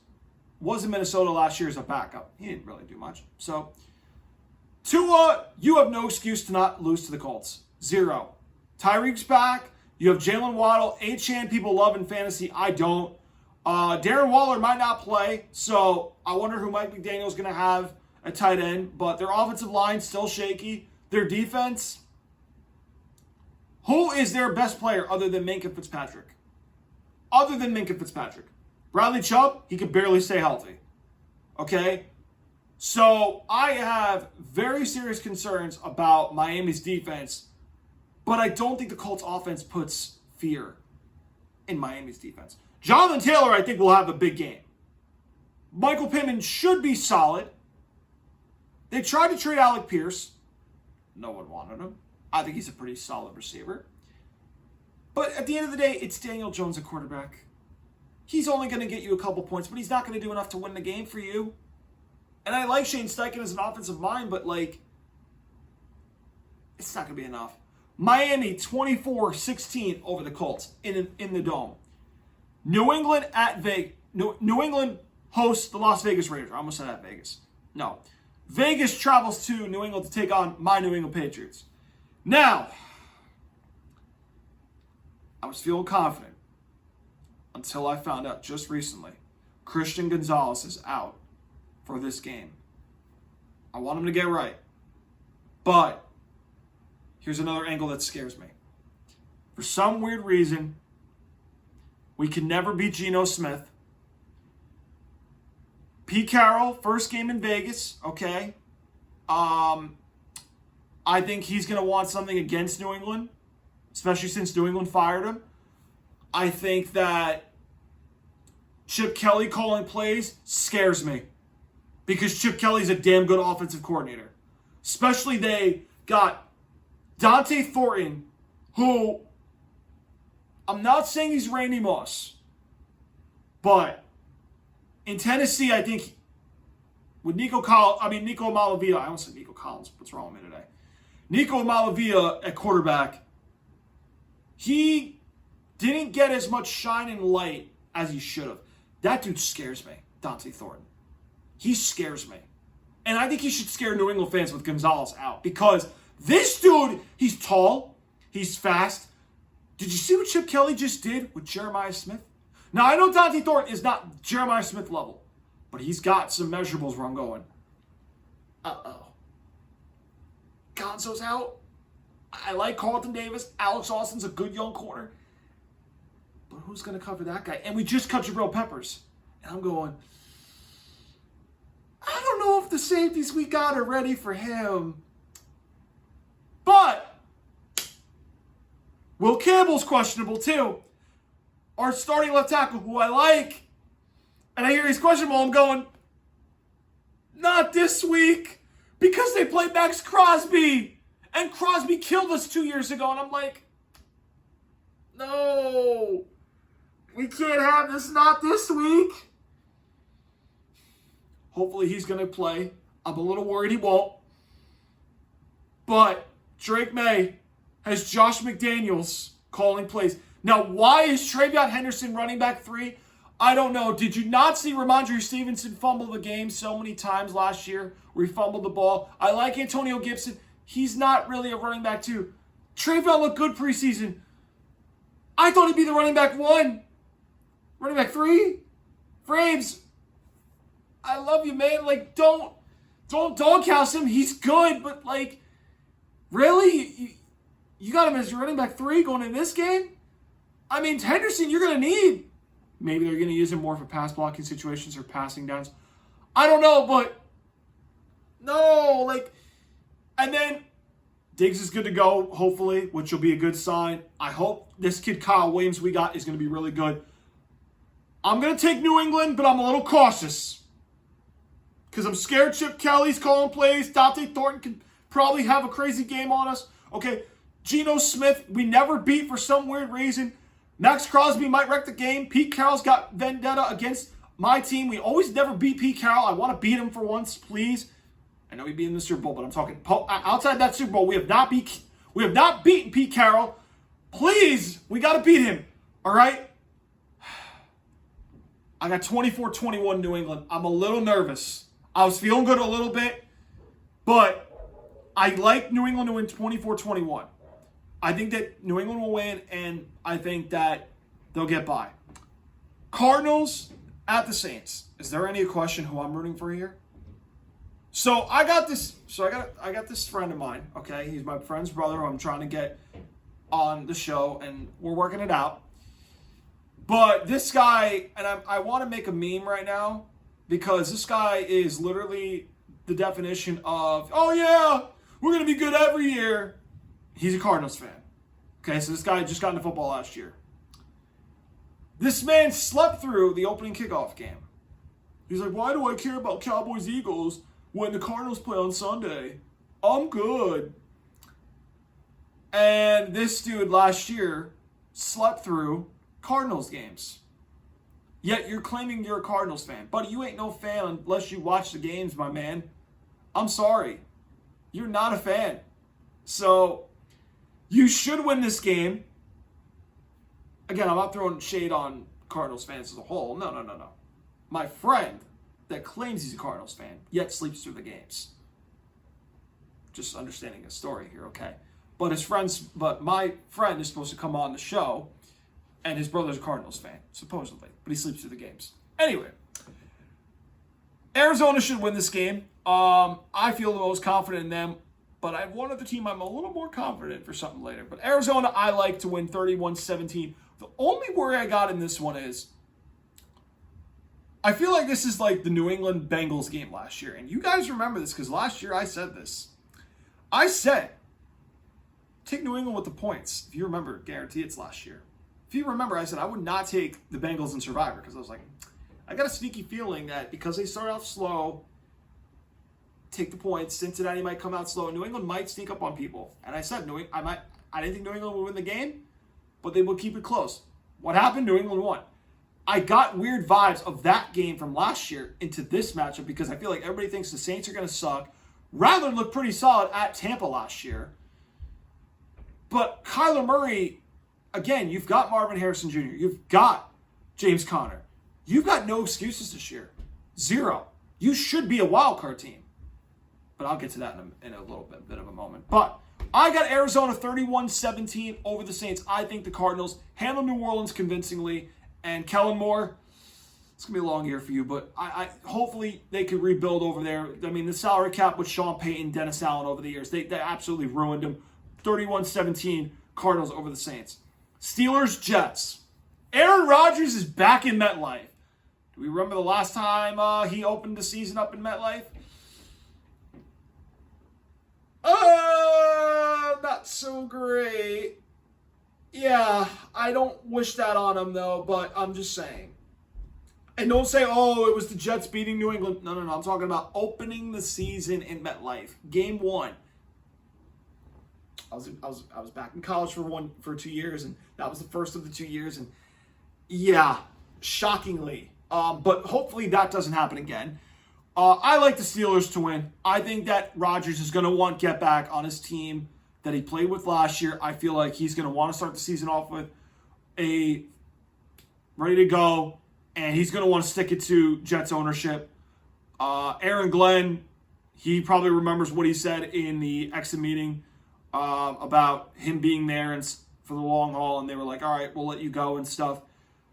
was in Minnesota last year as a backup. He didn't really do much. So, Tua, you have no excuse to not lose to the Colts. 0. Tyreek's back. You have Jalen Waddle. Achane people love in fantasy. I don't. Darren Waller might not play, so I wonder who Mike McDaniel's going to have at tight end. But their offensive line still shaky. Their defense. Who is their best player other than Minkah Fitzpatrick? Other than Minkah Fitzpatrick. Bradley Chubb, he could barely stay healthy. Okay? So I have very serious concerns about Miami's defense, but I don't think the Colts offense puts fear in Miami's defense. Jonathan Taylor, I think, will have a big game. Michael Pittman should be solid. They tried to trade Alec Pierce. No one wanted him. I think he's a pretty solid receiver. But at the end of the day, it's Daniel Jones at quarterback. He's only going to get you a couple points, but he's not going to do enough to win the game for you. And I like Shane Steichen as an offensive mind, but, like, it's not going to be enough. Miami 24-16 over the Colts in the Dome. New England at Vegas. New England hosts the Las Vegas Raiders. I almost said at Vegas. No. Vegas travels to New England to take on my New England Patriots. Now, I was feeling confident until I found out just recently Christian Gonzalez is out for this game. I want him to get right. But here's another angle that scares me. For some weird reason, we can never beat Geno Smith. Pete Carroll, first game in Vegas, okay. I think he's going to want something against New England, especially since New England fired him. I think that Chip Kelly calling plays scares me because Chip Kelly's a damn good offensive coordinator. Especially they got Dante Thornton, who I'm not saying he's Randy Moss, but in Tennessee, I think with Nico Malavia, I almost said Nico Collins. What's wrong with me today? Nico Malavia at quarterback, he didn't get as much shine and light as he should have. That dude scares me, Dante Thornton. He scares me. And I think he should scare New England fans with Gonzalez out because this dude, he's tall, he's fast. Did you see what Chip Kelly just did with Jeremiah Smith? Now, I know Dante Thornton is not Jeremiah Smith level, but he's got some measurables where I'm going, uh-oh. Gonzo's out. I like Carlton Davis. Alex Austin's a good young corner. But who's going to cover that guy? And we just cut Jabril Peppers. And I'm going, I don't know if the safeties we got are ready for him. But Will Campbell's questionable too. Our starting left tackle, who I like, and I hear he's questionable, I'm going, not this week, because they played Max Crosby, and Crosby killed us 2 years ago, and I'm like, no, we can't have this, not this week. Hopefully he's going to play. I'm a little worried he won't. But Drake May has Josh McDaniels calling plays. Now, why is Travion Henderson running back 3? I don't know. Did you not see Ramondre Stevenson fumble the game so many times last year where he fumbled the ball? I like Antonio Gibson. He's not really a running back 2. Travion looked good preseason. I thought he'd be the running back 1. Running back 3? Frames, I love you, man. Like, don't doghouse him. He's good, but, like, really? You got him as your running back 3 going in this game? I mean, Henderson, you're going to need. Maybe they're going to use him more for pass blocking situations or passing downs. I don't know, but no, like, and then Diggs is good to go, hopefully, which will be a good sign. I hope this kid Kyle Williams we got is going to be really good. I'm going to take New England, but I'm a little cautious because I'm scared Chip Kelly's calling plays. Dante Thornton can probably have a crazy game on us. Okay, Geno Smith, we never beat for some weird reason. Max Crosby might wreck the game. Pete Carroll's got vendetta against my team. We always never beat Pete Carroll. I want to beat him for once, please. I know he beat in the Super Bowl, but I'm talking outside that Super Bowl. We have not beaten Pete Carroll. Please, we got to beat him. All right? I got 24-21 New England. I'm a little nervous. I was feeling good a little bit, but I like New England to win 24-21. I think that New England will win, and I think that they'll get by. Cardinals at the Saints. Is there any question who I'm rooting for here? So I got this friend of mine, okay? He's my friend's brother who I'm trying to get on the show, and we're working it out. But this guy, and I want to make a meme right now because this guy is literally the definition of, oh yeah, we're going to be good every year. He's a Cardinals fan. Okay, so this guy just got into football last year. This man slept through the opening kickoff game. He's like, why do I care about Cowboys-Eagles when the Cardinals play on Sunday? I'm good. And this dude last year slept through Cardinals games. Yet you're claiming you're a Cardinals fan. Buddy, you ain't no fan unless you watch the games, my man. I'm sorry. You're not a fan. So, you should win this game. Again, I'm not throwing shade on Cardinals fans as a whole. No. My friend that claims he's a Cardinals fan, yet sleeps through the games. Just understanding his story here, okay? But my friend is supposed to come on the show, and his brother's a Cardinals fan, supposedly. But he sleeps through the games. Anyway, Arizona should win this game. I feel the most confident in them. But I have one other team I'm a little more confident for something later. But Arizona, I like to win 31-17. The only worry I got in this one is I feel like this is like the New England Bengals game last year. And you guys remember this because last year I said this. I said, take New England with the points. If you remember, guarantee it's last year. If you remember, I said I would not take the Bengals in Survivor because I was like, I got a sneaky feeling that because they start off slow, take the points, Cincinnati might come out slow, and New England might sneak up on people. And I said, I didn't think New England would win the game, but they would keep it close. What happened? New England won. I got weird vibes of that game from last year into this matchup because I feel like everybody thinks the Saints are going to suck. Rather looked pretty solid at Tampa last year. But Kyler Murray, again, you've got Marvin Harrison Jr., you've got James Conner. You've got no excuses this year. Zero. You should be a wild card team. But I'll get to that in a little bit of a moment. But I got Arizona 31-17 over the Saints. I think the Cardinals handle New Orleans convincingly. And Kellen Moore, it's going to be a long year for you, but I hopefully they could rebuild over there. I mean, the salary cap with Sean Payton, Dennis Allen over the years, they absolutely ruined them. 31-17 Cardinals over the Saints. Steelers, Jets. Aaron Rodgers is back in MetLife. Do we remember the last time he opened the season up in MetLife? Not so great. Yeah, I don't wish that on him, though, but I'm just saying. And don't say, oh, it was the Jets beating New England. No. I'm talking about opening the season in MetLife. Game 1. I was back in college for 2 years, and that was the first of the 2 years. And yeah, shockingly. But hopefully that doesn't happen again. I like the Steelers to win. I think that Rodgers is going to want get back on his team that he played with last year. I feel like he's going to want to start the season off with a ready to go, and he's going to want to stick it to Jets ownership. Aaron Glenn, he probably remembers what he said in the exit meeting about him being there and for the long haul, and they were like, all right, we'll let you go and stuff.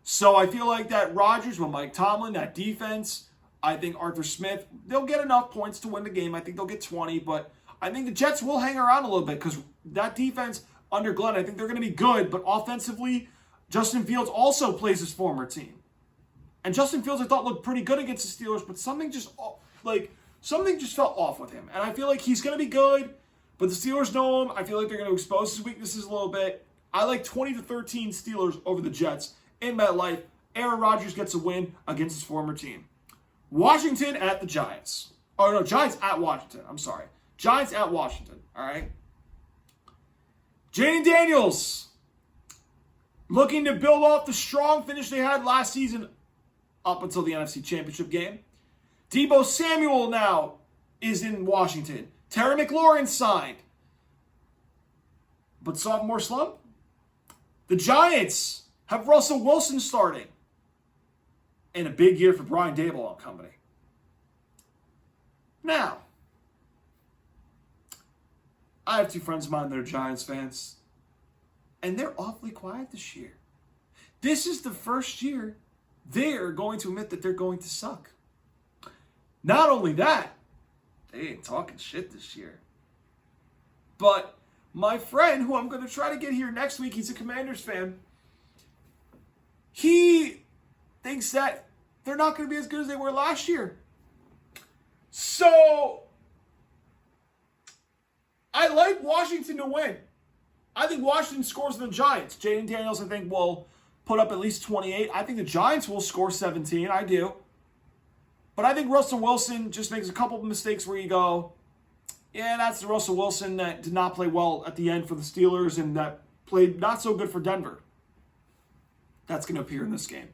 So I feel like that Rodgers with Mike Tomlin, that defense, I think Arthur Smith, they'll get enough points to win the game. I think they'll get 20, but I think the Jets will hang around a little bit because that defense under Glenn, I think they're going to be good, but offensively, Justin Fields also plays his former team. And Justin Fields, I thought, looked pretty good against the Steelers, but something just felt off with him. And I feel like he's going to be good, but the Steelers know him. I feel like they're going to expose his weaknesses a little bit. I like 20-13 Steelers over the Jets in MetLife. Aaron Rodgers gets a win against his former team. Washington at the Giants. Oh, no, Giants at Washington. I'm sorry. Giants at Washington, all right? Jaden Daniels looking to build off the strong finish they had last season up until the NFC Championship game. Deebo Samuel now is in Washington. Terry McLaurin signed. But sophomore slump? The Giants have Russell Wilson starting. And a big year for Brian Daboll and company. Now, I have two friends of mine that are Giants fans. And they're awfully quiet this year. This is the first year they're going to admit that they're going to suck. Not only that, they ain't talking shit this year. But my friend, who I'm going to try to get here next week, he's a Commanders fan. He thinks that they're not going to be as good as they were last year. So, I like Washington to win. I think Washington scores the Giants. Jaden Daniels, I think, will put up at least 28. I think the Giants will score 17. I do. But I think Russell Wilson just makes a couple of mistakes where you go, yeah, that's the Russell Wilson that did not play well at the end for the Steelers and that played not so good for Denver. That's going to appear in this game.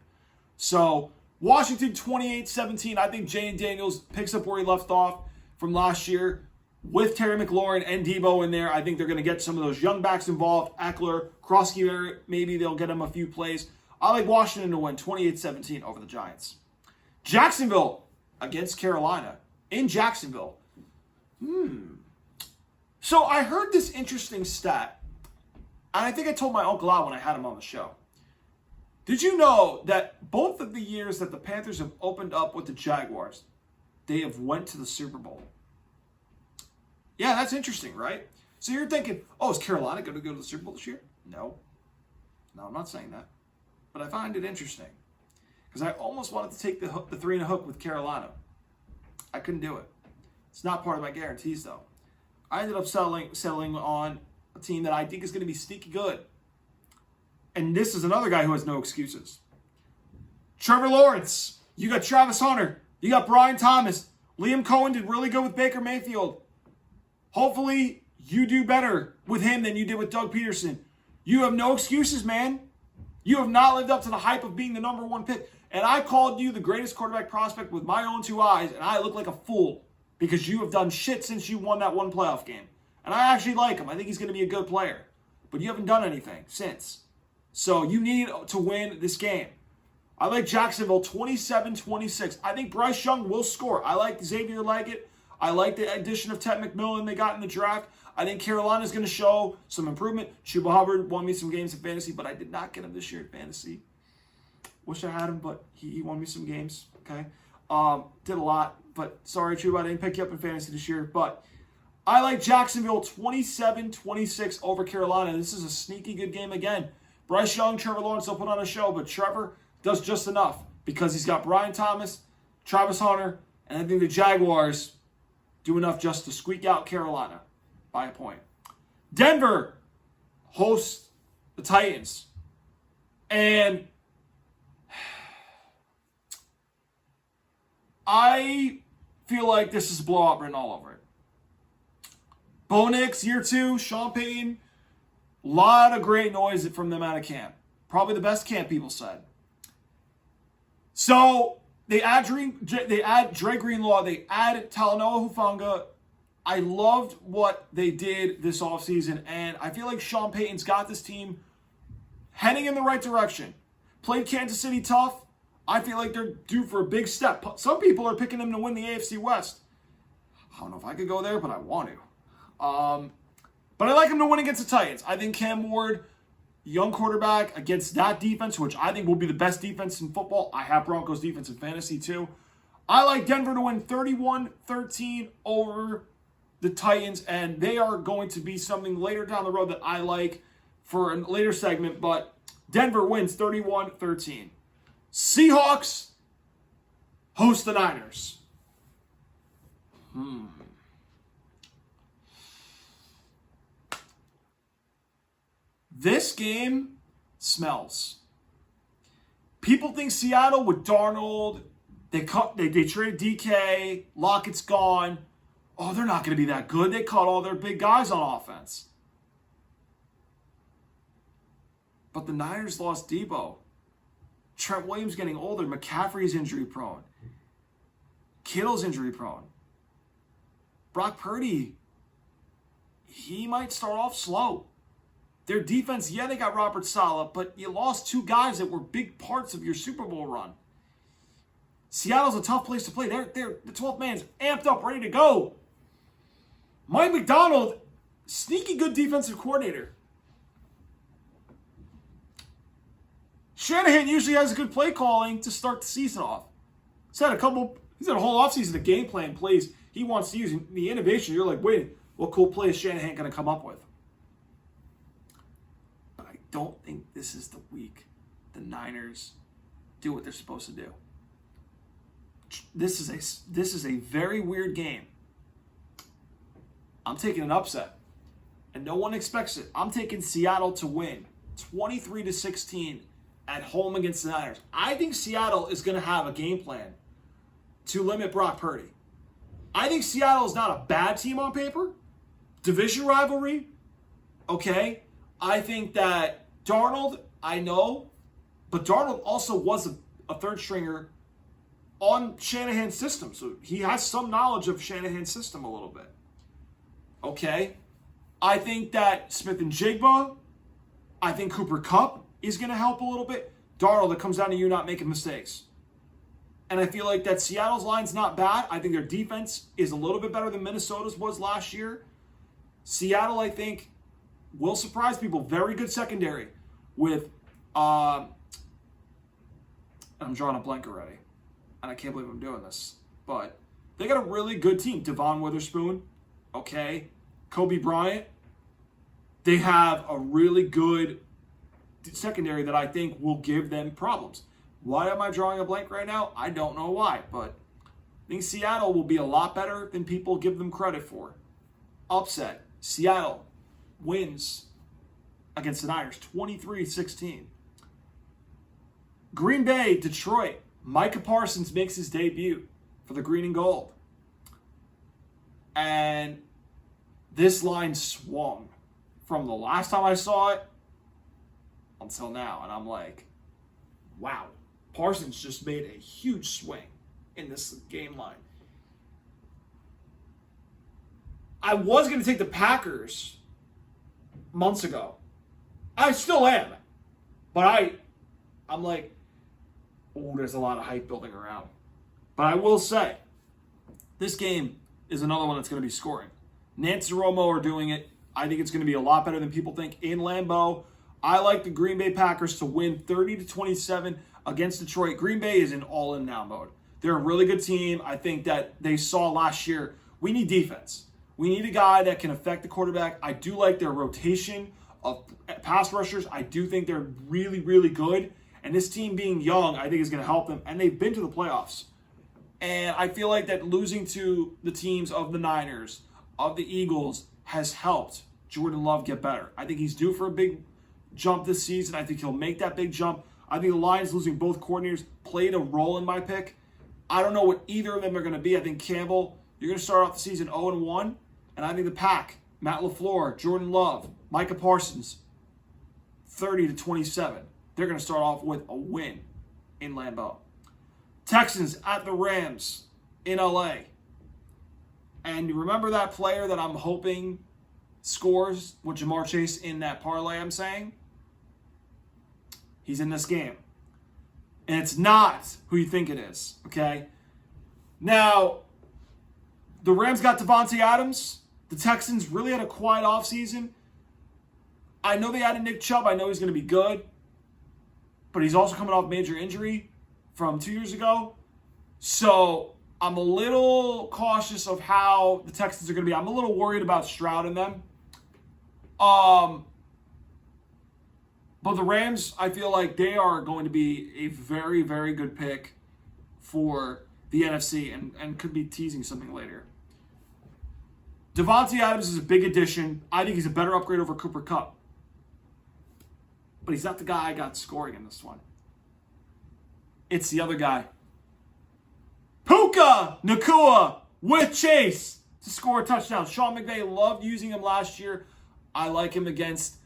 So Washington 28-17. I think Jane Daniels picks up where he left off from last year. With Terry McLaurin and Debo in there, I think they're going to get some of those young backs involved. Eckler, Krosky, maybe they'll get him a few plays. I like Washington to win 28-17 over the Giants. Jacksonville against Carolina in Jacksonville. So I heard this interesting stat, and I think I told my Uncle Al when I had him on the show. Did you know that both of the years that the Panthers have opened up with the Jaguars, they have went to the Super Bowl? Yeah, that's interesting, right? So you're thinking, oh, is Carolina going to go to the Super Bowl this year? No, I'm not saying that. But I find it interesting because I almost wanted to take the 3 and a hook with Carolina. I couldn't do it. It's not part of my guarantees, though. I ended up settling on a team that I think is going to be sneaky good. And this is another guy who has no excuses. Trevor Lawrence. You got Travis Hunter. You got Brian Thomas. Liam Cohen did really good with Baker Mayfield. Hopefully, you do better with him than you did with Doug Peterson. You have no excuses, man. You have not lived up to the hype of being the number 1 pick. And I called you the greatest quarterback prospect with my own 2 eyes, and I look like a fool because you have done shit since you won that 1 playoff game. And I actually like him. I think he's going to be a good player. But you haven't done anything since. So you need to win this game. I like Jacksonville 27-26. I think Bryce Young will score. I like Xavier Leggett. I like the addition of Ted McMillan they got in the draft. I think Carolina's going to show some improvement. Chuba Hubbard won me some games in fantasy, but I did not get him this year in fantasy. Wish I had him, but he won me some games. Okay, did a lot, but sorry, Chuba, I didn't pick you up in fantasy this year. But I like Jacksonville 27-26 over Carolina. This is a sneaky good game again. Bryce Young, Trevor Lawrence will put on a show, but Trevor does just enough because he's got Brian Thomas, Travis Hunter, and I think the Jaguars do enough just to squeak out Carolina by a point. Denver hosts the Titans. And I feel like this is a blowout written all over it. Bo Nix, year 2, Sean Payton, a lot of great noise from them out of camp. Probably the best camp, people said. So they add Dre Greenlaw, they add Talanoa Hufanga. I loved what they did this offseason, and I feel like Sean Payton's got this team heading in the right direction. Played Kansas City tough. I feel like they're due for a big step. Some people are picking them to win the AFC West. I don't know if I could go there, but I want to. But I like them to win against the Titans. I think Cam Ward, young quarterback, against that defense, which I think will be the best defense in football. I have Broncos defense in fantasy too. I like Denver to win 31-13 over the Titans, and they are going to be something later down the road that I like for a later segment, but Denver wins 31-13. Seahawks host the Niners. This game smells. People think Seattle with Darnold, they traded DK, Lockett's gone. Oh, they're not going to be that good. They caught all their big guys on offense. But the Niners lost Debo. Trent Williams getting older. McCaffrey's injury prone. Kittle's injury prone. Brock Purdy, he might start off slow. Their defense, yeah, they got Robert Saleh, but you lost 2 guys that were big parts of your Super Bowl run. Seattle's a tough place to play. The 12th man's amped up, ready to go. Mike McDonald, sneaky good defensive coordinator. Shanahan usually has a good play calling to start the season off. He's had a whole offseason of game plan plays he wants to use. The innovation, you're like, wait, what cool play is Shanahan going to come up with? But I don't think this is the week the Niners do what they're supposed to do. This is a very weird game. I'm taking an upset, and no one expects it. I'm taking Seattle to win 23-16 at home against the Niners. I think Seattle is going to have a game plan to limit Brock Purdy. I think Seattle is not a bad team on paper. Division rivalry, okay. I think that Darnold, I know, but Darnold also was a third stringer on Shanahan's system. So he has some knowledge of Shanahan's system a little bit. Okay. I think that Smith and Jigba, I think Cooper Kupp is going to help a little bit. Darnold, it comes down to you not making mistakes. And I feel like that Seattle's line's not bad. I think their defense is a little bit better than Minnesota's was last year. Seattle, I think, will surprise people. Very good secondary with, I'm drawing a blank already. And I can't believe I'm doing this. But they got a really good team. Devon Witherspoon, okay. Kobe Bryant. They have a really good secondary that I think will give them problems. Why am I drawing a blank right now? I don't know why, but I think Seattle will be a lot better than people give them credit for. Upset. Seattle wins against the Niners, 23-16. Green Bay, Detroit. Micah Parsons makes his debut for the green and gold. And this line swung from the last time I saw it until now. And I'm like, wow. Parsons just made a huge swing in this game line. I was going to take the Packers months ago. I still am. But I'm like, oh, there's a lot of hype building around. But I will say, this game is another one that's going to be scoring. Nance and Romo are doing it. I think it's going to be a lot better than people think in Lambeau. I like the Green Bay Packers to win 30-27 against Detroit. Green Bay is in all-in now mode. They're a really good team. I think that they saw last year, we need defense. We need a guy that can affect the quarterback. I do like their rotation of pass rushers. I do think they're really, really good. And this team being young, I think is going to help them. And they've been to the playoffs. And I feel like that losing to the teams of the Niners, of the Eagles, has helped Jordan Love get better. I think he's due for a big jump this season. I think he'll make that big jump. I think the Lions losing both coordinators played a role in my pick. I don't know what either of them are going to be. I think Campbell, you're going to start off the season 0-1. And I think the Pack, Matt LaFleur, Jordan Love, Micah Parsons, 30-27. They're going to start off with a win in Lambeau. Texans at the Rams in LA. And you remember that player that I'm hoping scores with Jamar Chase in that parlay I'm saying? He's in this game. And it's not who you think it is, okay? Now, the Rams got Devontae Adams. The Texans really had a quiet offseason. I know they added Nick Chubb. I know he's going to be good. But he's also coming off major injury from 2 years ago. So I'm a little cautious of how the Texans are going to be. I'm a little worried about Stroud and them. But the Rams, I feel like they are going to be a very, very good pick for the NFC and could be teasing something later. Devontae Adams is a big addition. I think he's a better upgrade over Cooper Kupp. But he's not the guy I got scoring in this one. It's the other guy. Puka Nacua with Chase to score a touchdown. Sean McVay loved using him last year. I like him against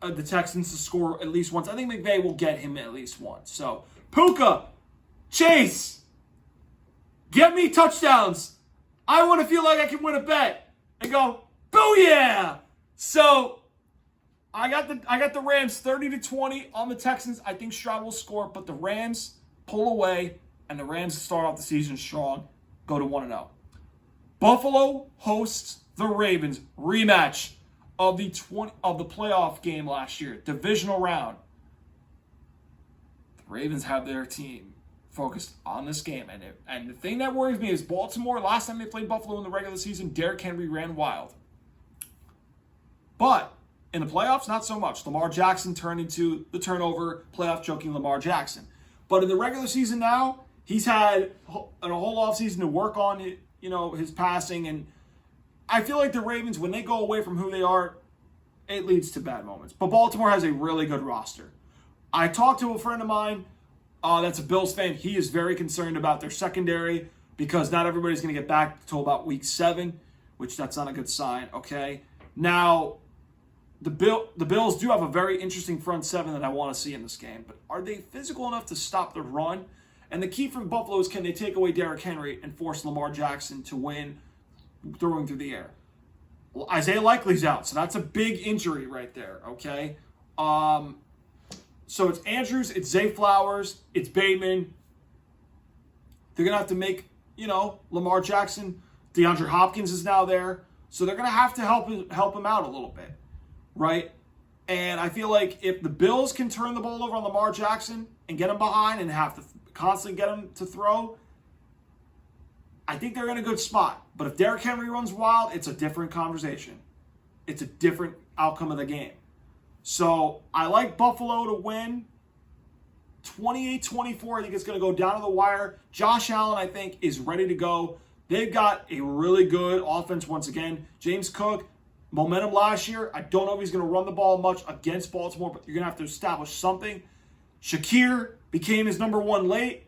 the Texans to score at least once. I think McVay will get him at least once. So, Puka, Chase, get me touchdowns. I want to feel like I can win a bet and go, booyah! So, I got the Rams 30-20 on the Texans. I think Stroud will score, but the Rams pull away, and the Rams start off the season strong, go to 1-0. Buffalo hosts the Ravens. Rematch of the playoff game last year, divisional round. The Ravens have their team focused on this game, and the thing that worries me is Baltimore. Last time they played Buffalo in the regular season, Derrick Henry ran wild. But in the playoffs, not so much. Lamar Jackson turned into the turnover playoff joking Lamar Jackson. But in the regular season now, he's had a whole offseason to work on his passing, and I feel like the Ravens, when they go away from who they are, it leads to bad moments. But Baltimore has a really good roster. I talked to a friend of mine that's a Bills fan. He is very concerned about their secondary because not everybody's going to get back until about week 7, which that's not a good sign, okay? Now, the Bills do have a very interesting front seven that I want to see in this game, but are they physical enough to stop the run? And the key for Buffalo is, can they take away Derrick Henry and force Lamar Jackson to win throwing through the air? Well, Isaiah Likely's out, so that's a big injury right there, okay? So it's Andrews, it's Zay Flowers, it's Bateman. They're going to have to make, Lamar Jackson. DeAndre Hopkins is now there. So they're going to have to help him out a little bit, right? And I feel like if the Bills can turn the ball over on Lamar Jackson and get him behind and have to constantly get him to throw, I think they're in a good spot. But if Derrick Henry runs wild, it's a different conversation. It's a different outcome of the game. So I like Buffalo to win 28-24. I think it's going to go down to the wire. Josh Allen, I think, is ready to go. They've got a really good offense once again. James Cook, momentum last year. I don't know if he's going to run the ball much against Baltimore, but you're going to have to establish something. Shakir became his number one late.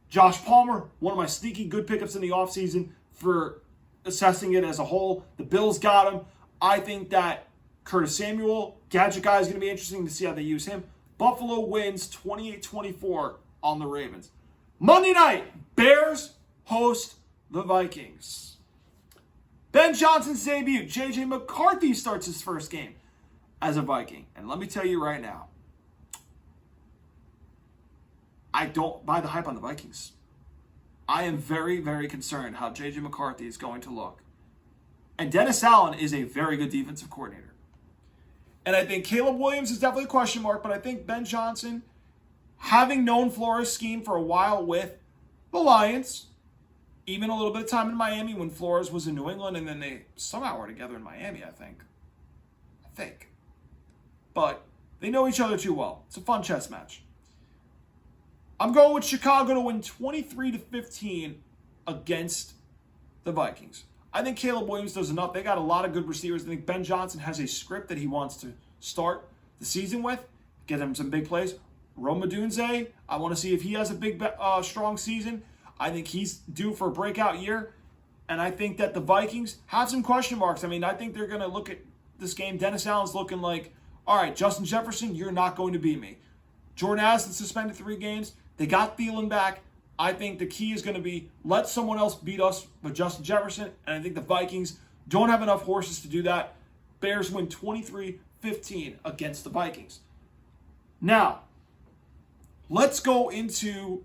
Josh Palmer, one of my sneaky good pickups in the offseason for assessing it as a whole. The Bills got him. I think that Curtis Samuel, gadget guy, is going to be interesting to see how they use him. Buffalo wins 28-24 on the Ravens. Monday night, Bears host the Vikings. Ben Johnson's debut. J.J. McCarthy starts his first game as a Viking. And let me tell you right now, I don't buy the hype on the Vikings. I am very, very concerned how J.J. McCarthy is going to look. And Dennis Allen is a very good defensive coordinator. And I think Caleb Williams is definitely a question mark, but I think Ben Johnson, having known Flores' scheme for a while with the Lions, even a little bit of time in Miami when Flores was in New England, and then they somehow were together in Miami, I think. But they know each other too well. It's a fun chess match. I'm going with Chicago to win 23-15 against the Vikings. I think Caleb Williams does enough. They got a lot of good receivers. I think Ben Johnson has a script that he wants to start the season with, get him some big plays. Rome Odunze, I want to see if he has a big, strong season. I think he's due for a breakout year. And I think that the Vikings have some question marks. I mean, I think they're going to look at this game. Dennis Allen's looking like, all right, Justin Jefferson, you're not going to beat me. Jordan Addison suspended 3 games. They got Thielen back. I think the key is going to be let someone else beat us with Justin Jefferson. And I think the Vikings don't have enough horses to do that. Bears win 23-15 against the Vikings. Now, let's go into...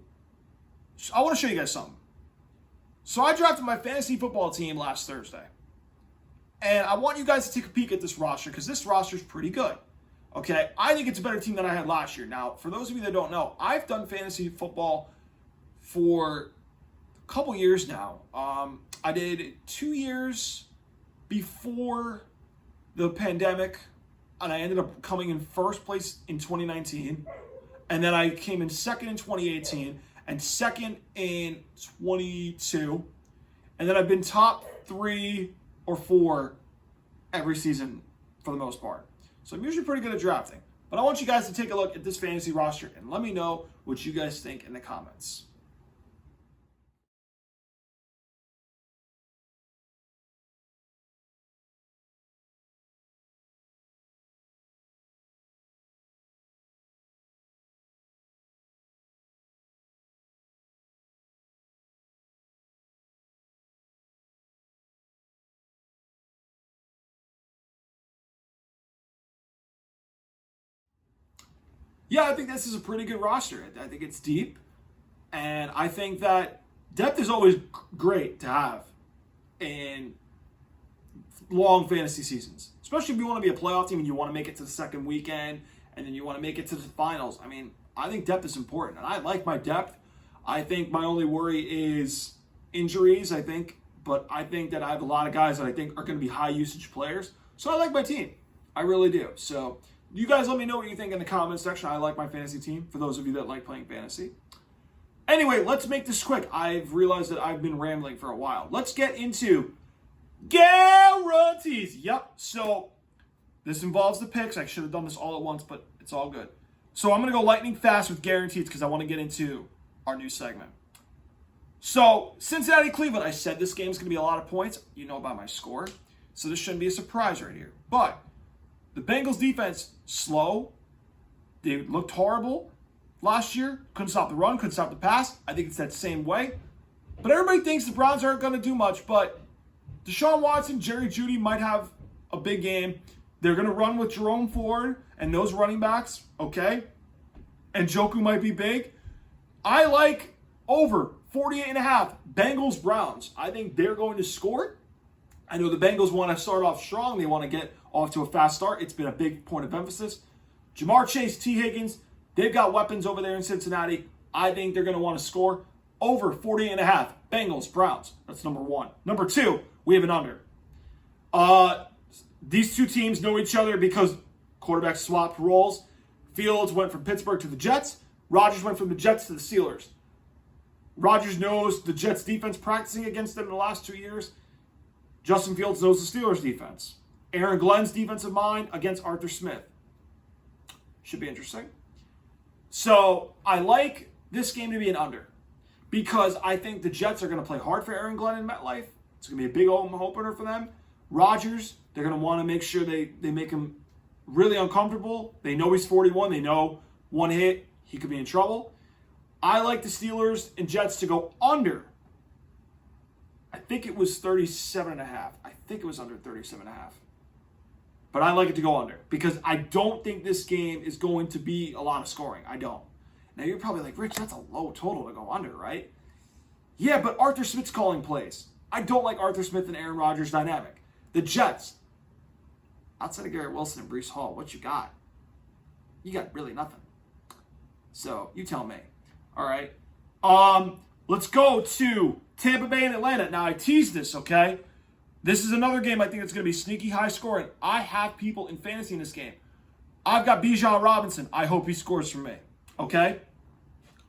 I want to show you guys something. So I drafted my fantasy football team last Thursday. And I want you guys to take a peek at this roster because this roster is pretty good. Okay, I think it's a better team than I had last year. Now, for those of you that don't know, I've done fantasy football for a couple years now. I did 2 years before the pandemic, and I ended up coming in first place in 2019. And then I came in second in 2018 and second in 22. And then I've been top 3 or 4 every season for the most part. So I'm usually pretty good at drafting. But I want you guys to take a look at this fantasy roster and let me know what you guys think in the comments. Yeah, I think this is a pretty good roster. I think it's deep. And I think that depth is always great to have in long fantasy seasons. Especially if you want to be a playoff team and you want to make it to the second weekend and then you want to make it to the finals. I mean, I think depth is important. And I like my depth. I think my only worry is injuries, But I think that I have a lot of guys that I think are going to be high usage players. So I like my team. I really do. So... you guys let me know what you think in the comments section. I like my fantasy team, for those of you that like playing fantasy. Anyway, let's make this quick. I've realized that I've been rambling for a while. Let's get into GUA-RAN-TEEs. Yep, so this involves the picks. I should have done this all at once, but it's all good. So I'm going to go lightning fast with guarantees because I want to get into our new segment. So, Cincinnati-Cleveland. I said this game's going to be a lot of points. You know about my score. So this shouldn't be a surprise right here. But The Bengals defense, slow. They looked horrible last year. Couldn't stop the run, couldn't stop the pass. I think it's that same way. But everybody thinks the Browns aren't going to do much. But Deshaun Watson, Jerry Jeudy might have a big game. They're going to run with Jerome Ford and those running backs, okay? And Njoku might be big. I like over 48.5 Bengals-Browns. I think they're going to score. I know the Bengals want to start off strong. They want to get off to a fast start. It's been a big point of emphasis. Jamar Chase, T. Higgins, they've got weapons over there in Cincinnati. I think they're going to want to score over 48.5 Bengals-Browns. That's number one. Number two, we have an under. These two teams know each other because quarterbacks swapped roles. Fields went from Pittsburgh to the Jets. Rodgers went from the Jets to the Steelers. Rodgers knows the Jets defense practicing against them in the last 2 years. Justin Fields knows the Steelers defense. Aaron Glenn's defensive mind against Arthur Smith. Should be interesting. So I like this game to be an under because I think the Jets are going to play hard for Aaron Glenn in MetLife. It's going to be a big home opener for them. Rodgers, they're going to want to make sure they make him really uncomfortable. They know he's 41. They know one hit, he could be in trouble. I like the Steelers and Jets to go under. I think it was 37.5. I think it was under 37.5. But I like it to go under because I don't think this game is going to be a lot of scoring. I don't. Now you're probably like, Rich, that's a low total to go under, right? Yeah, but Arthur Smith's calling plays. I don't like Arthur Smith and Aaron Rodgers dynamic. The Jets, outside of Garrett Wilson and Breece Hall, what you got? You got really nothing. So you tell me. All right. Let's go to Tampa Bay and Atlanta. Now I teased this, okay? This is another game I think it's going to be sneaky high scoring. I have people in fantasy in this game. I've got Bijan Robinson. I hope he scores for me. Okay?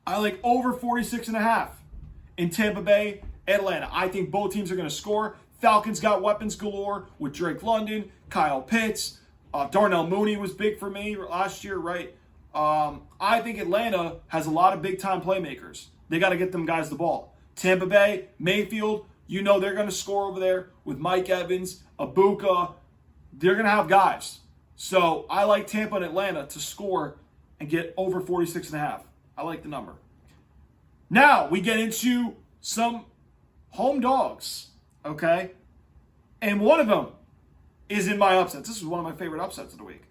I like over 46.5 in Tampa Bay, Atlanta. I think both teams are going to score. Falcons got weapons galore with Drake London, Kyle Pitts. Darnell Mooney was big for me last year, right? I think Atlanta has a lot of big-time playmakers. They got to get them guys the ball. Tampa Bay, Mayfield, you know they're going to score over there with Mike Evans, Abuka. They're going to have guys. So I like Tampa and Atlanta to score and get over 46.5. I like the number. Now we get into some home dogs, okay? And one of them is in my upsets. This is one of my favorite upsets of the week.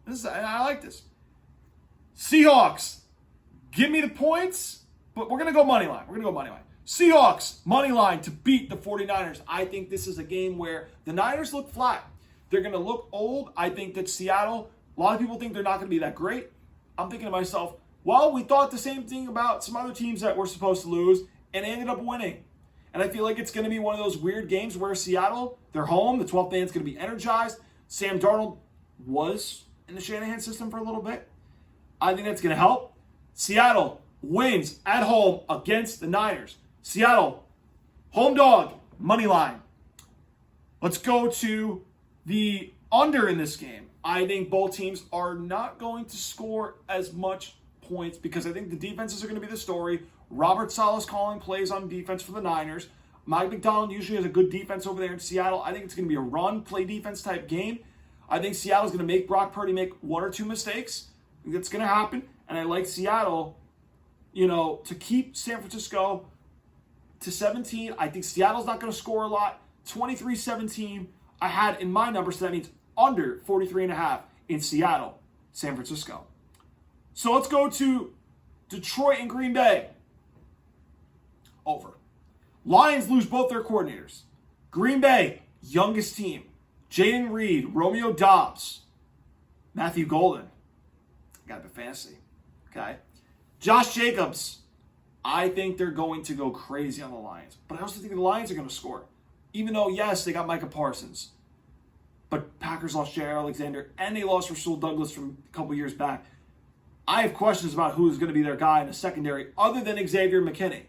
I like this. Seahawks, give me the points, but we're going to go money line. Seahawks, money line to beat the 49ers. I think this is a game where the Niners look flat. They're going to look old. I think that Seattle, a lot of people think they're not going to be that great. I'm thinking to myself, well, we thought the same thing about some other teams that were supposed to lose and ended up winning. And I feel like it's going to be one of those weird games where Seattle, they're home, the 12th man's going to be energized. Sam Darnold was in the Shanahan system for a little bit. I think that's going to help. Seattle wins at home against the Niners. Seattle, home dog, money line. Let's go to the under in this game. I think both teams are not going to score as much points because I think the defenses are going to be the story. Robert Saleh's calling plays on defense for the Niners. Mike McDonald usually has a good defense over there in Seattle. I think it's going to be a run, play defense type game. I think Seattle's going to make Brock Purdy make one or two mistakes. I think that's going to happen. And I like Seattle, to keep San Francisco to 17. I think Seattle's not going to score a lot. 23-17 I had in my number, so that means under 43.5 in Seattle, San Francisco. So let's go to Detroit and Green Bay. Over. Lions lose both their coordinators. Green Bay, youngest team. Jaden Reed, Romeo Doubs, Matthew Golden. Got a bit fantasy. Okay. Josh Jacobs. I think they're going to go crazy on the Lions. But I also think the Lions are going to score. Even though, yes, they got Micah Parsons. But Packers lost Jair Alexander and they lost Rasul Douglas from a couple years back. I have questions about who's going to be their guy in the secondary other than Xavier McKinney.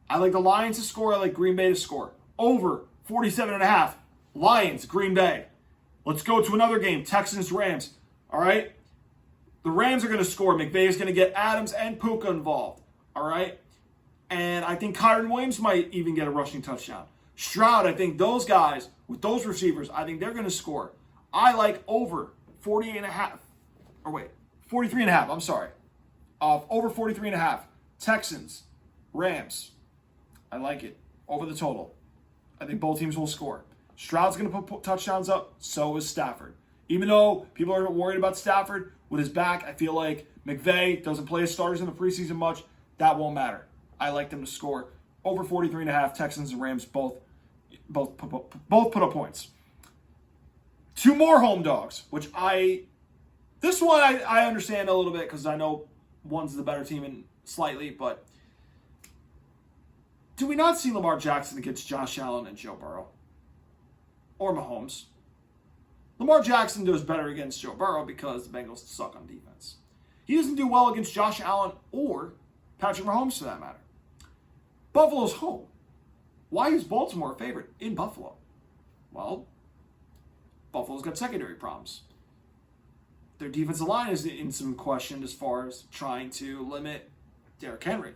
I like the Lions to score. I like Green Bay to score. Over 47.5. Lions, Green Bay. Let's go to another game. Texans, Rams. All right? The Rams are going to score. McVay is going to get Adams and Puka involved. All right? And I think Kyron Williams might even get a rushing touchdown. Stroud, I think those guys, with those receivers, I think they're going to score. I like over 48.5. Or wait, 43.5. I'm sorry. Over 43.5. Texans, Rams. I like it. Over the total. I think both teams will score. Stroud's going to put touchdowns up. So is Stafford. Even though people are worried about Stafford with his back, I feel like McVay doesn't play his starters in the preseason much. That won't matter. I like them to score over 43.5. Texans and Rams both put up points. Two more home dogs, which this one I understand a little bit because I know one's the better team and slightly, but do we not see Lamar Jackson against Josh Allen and Joe Burrow? Or Mahomes? Lamar Jackson does better against Joe Burrow because the Bengals suck on defense. He doesn't do well against Josh Allen or Patrick Mahomes for that matter. Buffalo's home. Why is Baltimore a favorite in Buffalo? Well, Buffalo's got secondary problems. Their defensive line is in some question as far as trying to limit Derrick Henry.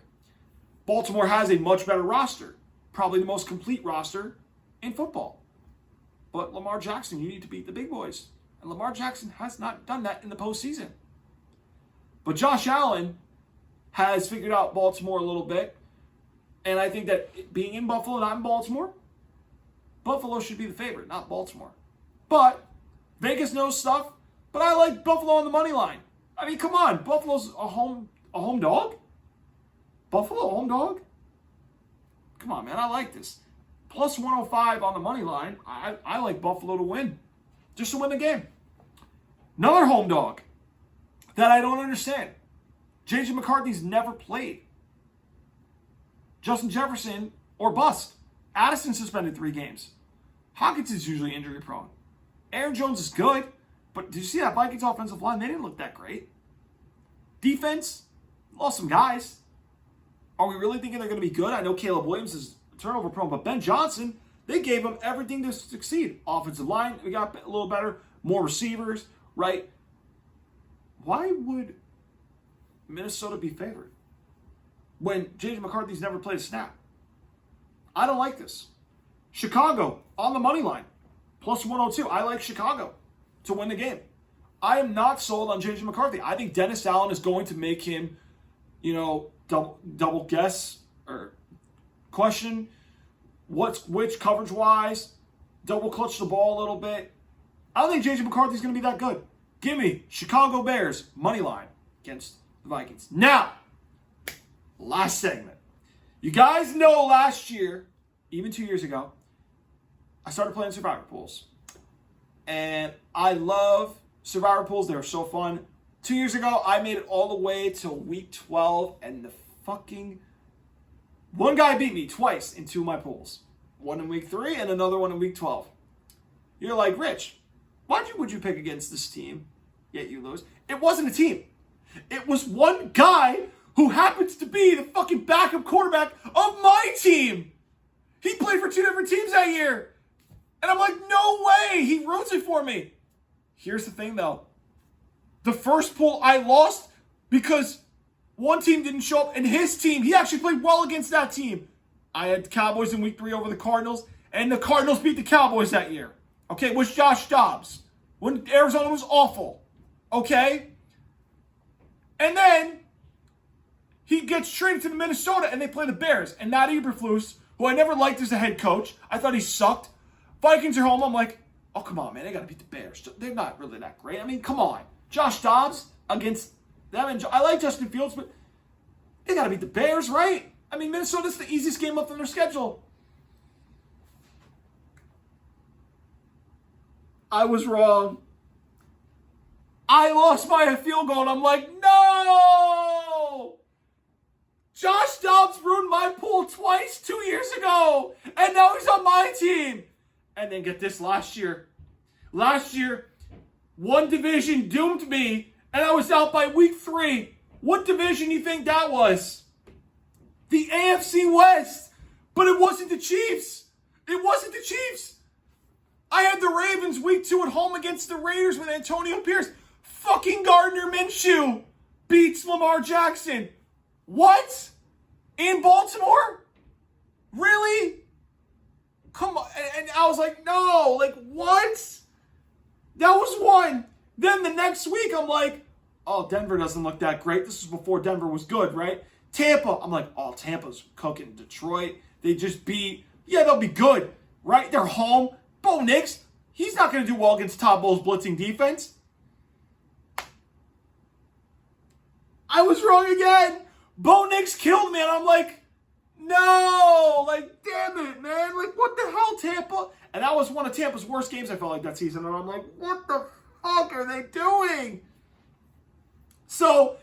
Baltimore has a much better roster, probably the most complete roster in football. But Lamar Jackson, you need to beat the big boys. And Lamar Jackson has not done that in the postseason. But Josh Allen has figured out Baltimore a little bit. And I think that being in Buffalo, not in Baltimore, Buffalo should be the favorite, not Baltimore. But Vegas knows stuff. But I like Buffalo on the money line. I mean, come on. Buffalo's a home dog? Buffalo, home dog? Come on, man. I like this. Plus 105 on the money line. I like Buffalo to win. Just to win the game. Another home dog that I don't understand. J.J. McCarthy's never played. Justin Jefferson or bust. Addison suspended 3 games. Hawkins is usually injury prone. Aaron Jones is good. But did you see that Vikings offensive line? They didn't look that great. Defense, lost some guys. Are we really thinking they're going to be good? I know Caleb Williams is turnover prone, but Ben Johnson, they gave him everything to succeed. Offensive line, we got a little better. More receivers, right? Why would Minnesota be favored when J.J. McCarthy's never played a snap? I don't like this. Chicago, on the money line, plus 102. I like Chicago to win the game. I am not sold on J.J. McCarthy. I think Dennis Allen is going to make him, double guess or question which coverage-wise, double clutch the ball a little bit. I don't think J.J. McCarthy is going to be that good. Give me Chicago Bears, money line against the Vikings. Now, last segment. You guys know last year, even 2 years ago, I started playing Survivor Pools. And I love Survivor Pools. They were so fun. 2 years ago, I made it all the way to week 12, and the fucking one guy beat me twice in 2 of my pools. One in week 3 and another one in week 12. You're like, Rich, would you pick against this team, yet you lose? It wasn't a team. It was one guy who happens to be the fucking backup quarterback of my team. He played for 2 different teams that year. And I'm like, no way. He roots it for me. Here's the thing, though. The first pool I lost because one team didn't show up, and his team, he actually played well against that team. I had the Cowboys in week 3 over the Cardinals, and the Cardinals beat the Cowboys that year. Okay, it was Josh Dobbs when Arizona was awful. Okay? And then he gets traded to the Minnesota, and they play the Bears. And Matt Eberflus, who I never liked as a head coach, I thought he sucked. Vikings are home. I'm like, oh, come on, man. They got to beat the Bears. They're not really that great. I mean, come on. Josh Dobbs against them. And I like Justin Fields, but they got to beat the Bears, right? I mean, Minnesota's the easiest game up on their schedule. I was wrong. I lost by a field goal, and I'm like, no! Josh Dobbs ruined my pool twice 2 years ago, and now he's on my team. And then get this, last year, one division doomed me, and I was out by week 3. What division do you think that was? The AFC West. But it wasn't the Chiefs. It wasn't the Chiefs. I had the Ravens week 2 at home against the Raiders with Antonio Pierce. Fucking Gardner Minshew beats Lamar Jackson. What? In Baltimore? Really? Come on. And I was like, no. Like, what? That was one. Then the next week, I'm like, oh, Denver doesn't look that great. This was before Denver was good, right? Tampa, I'm like, oh, Tampa's cooking. Detroit, they just beat. Yeah, they'll be good, right? They're home. Bo Nix, he's not going to do well against Todd Bowles' blitzing defense. I was wrong again. Bo Nix killed me, and I'm like, no, like, damn it, man. Like, what the hell, Tampa? And that was one of Tampa's worst games, I felt like, that season. And I'm like, what the fuck are they doing? So,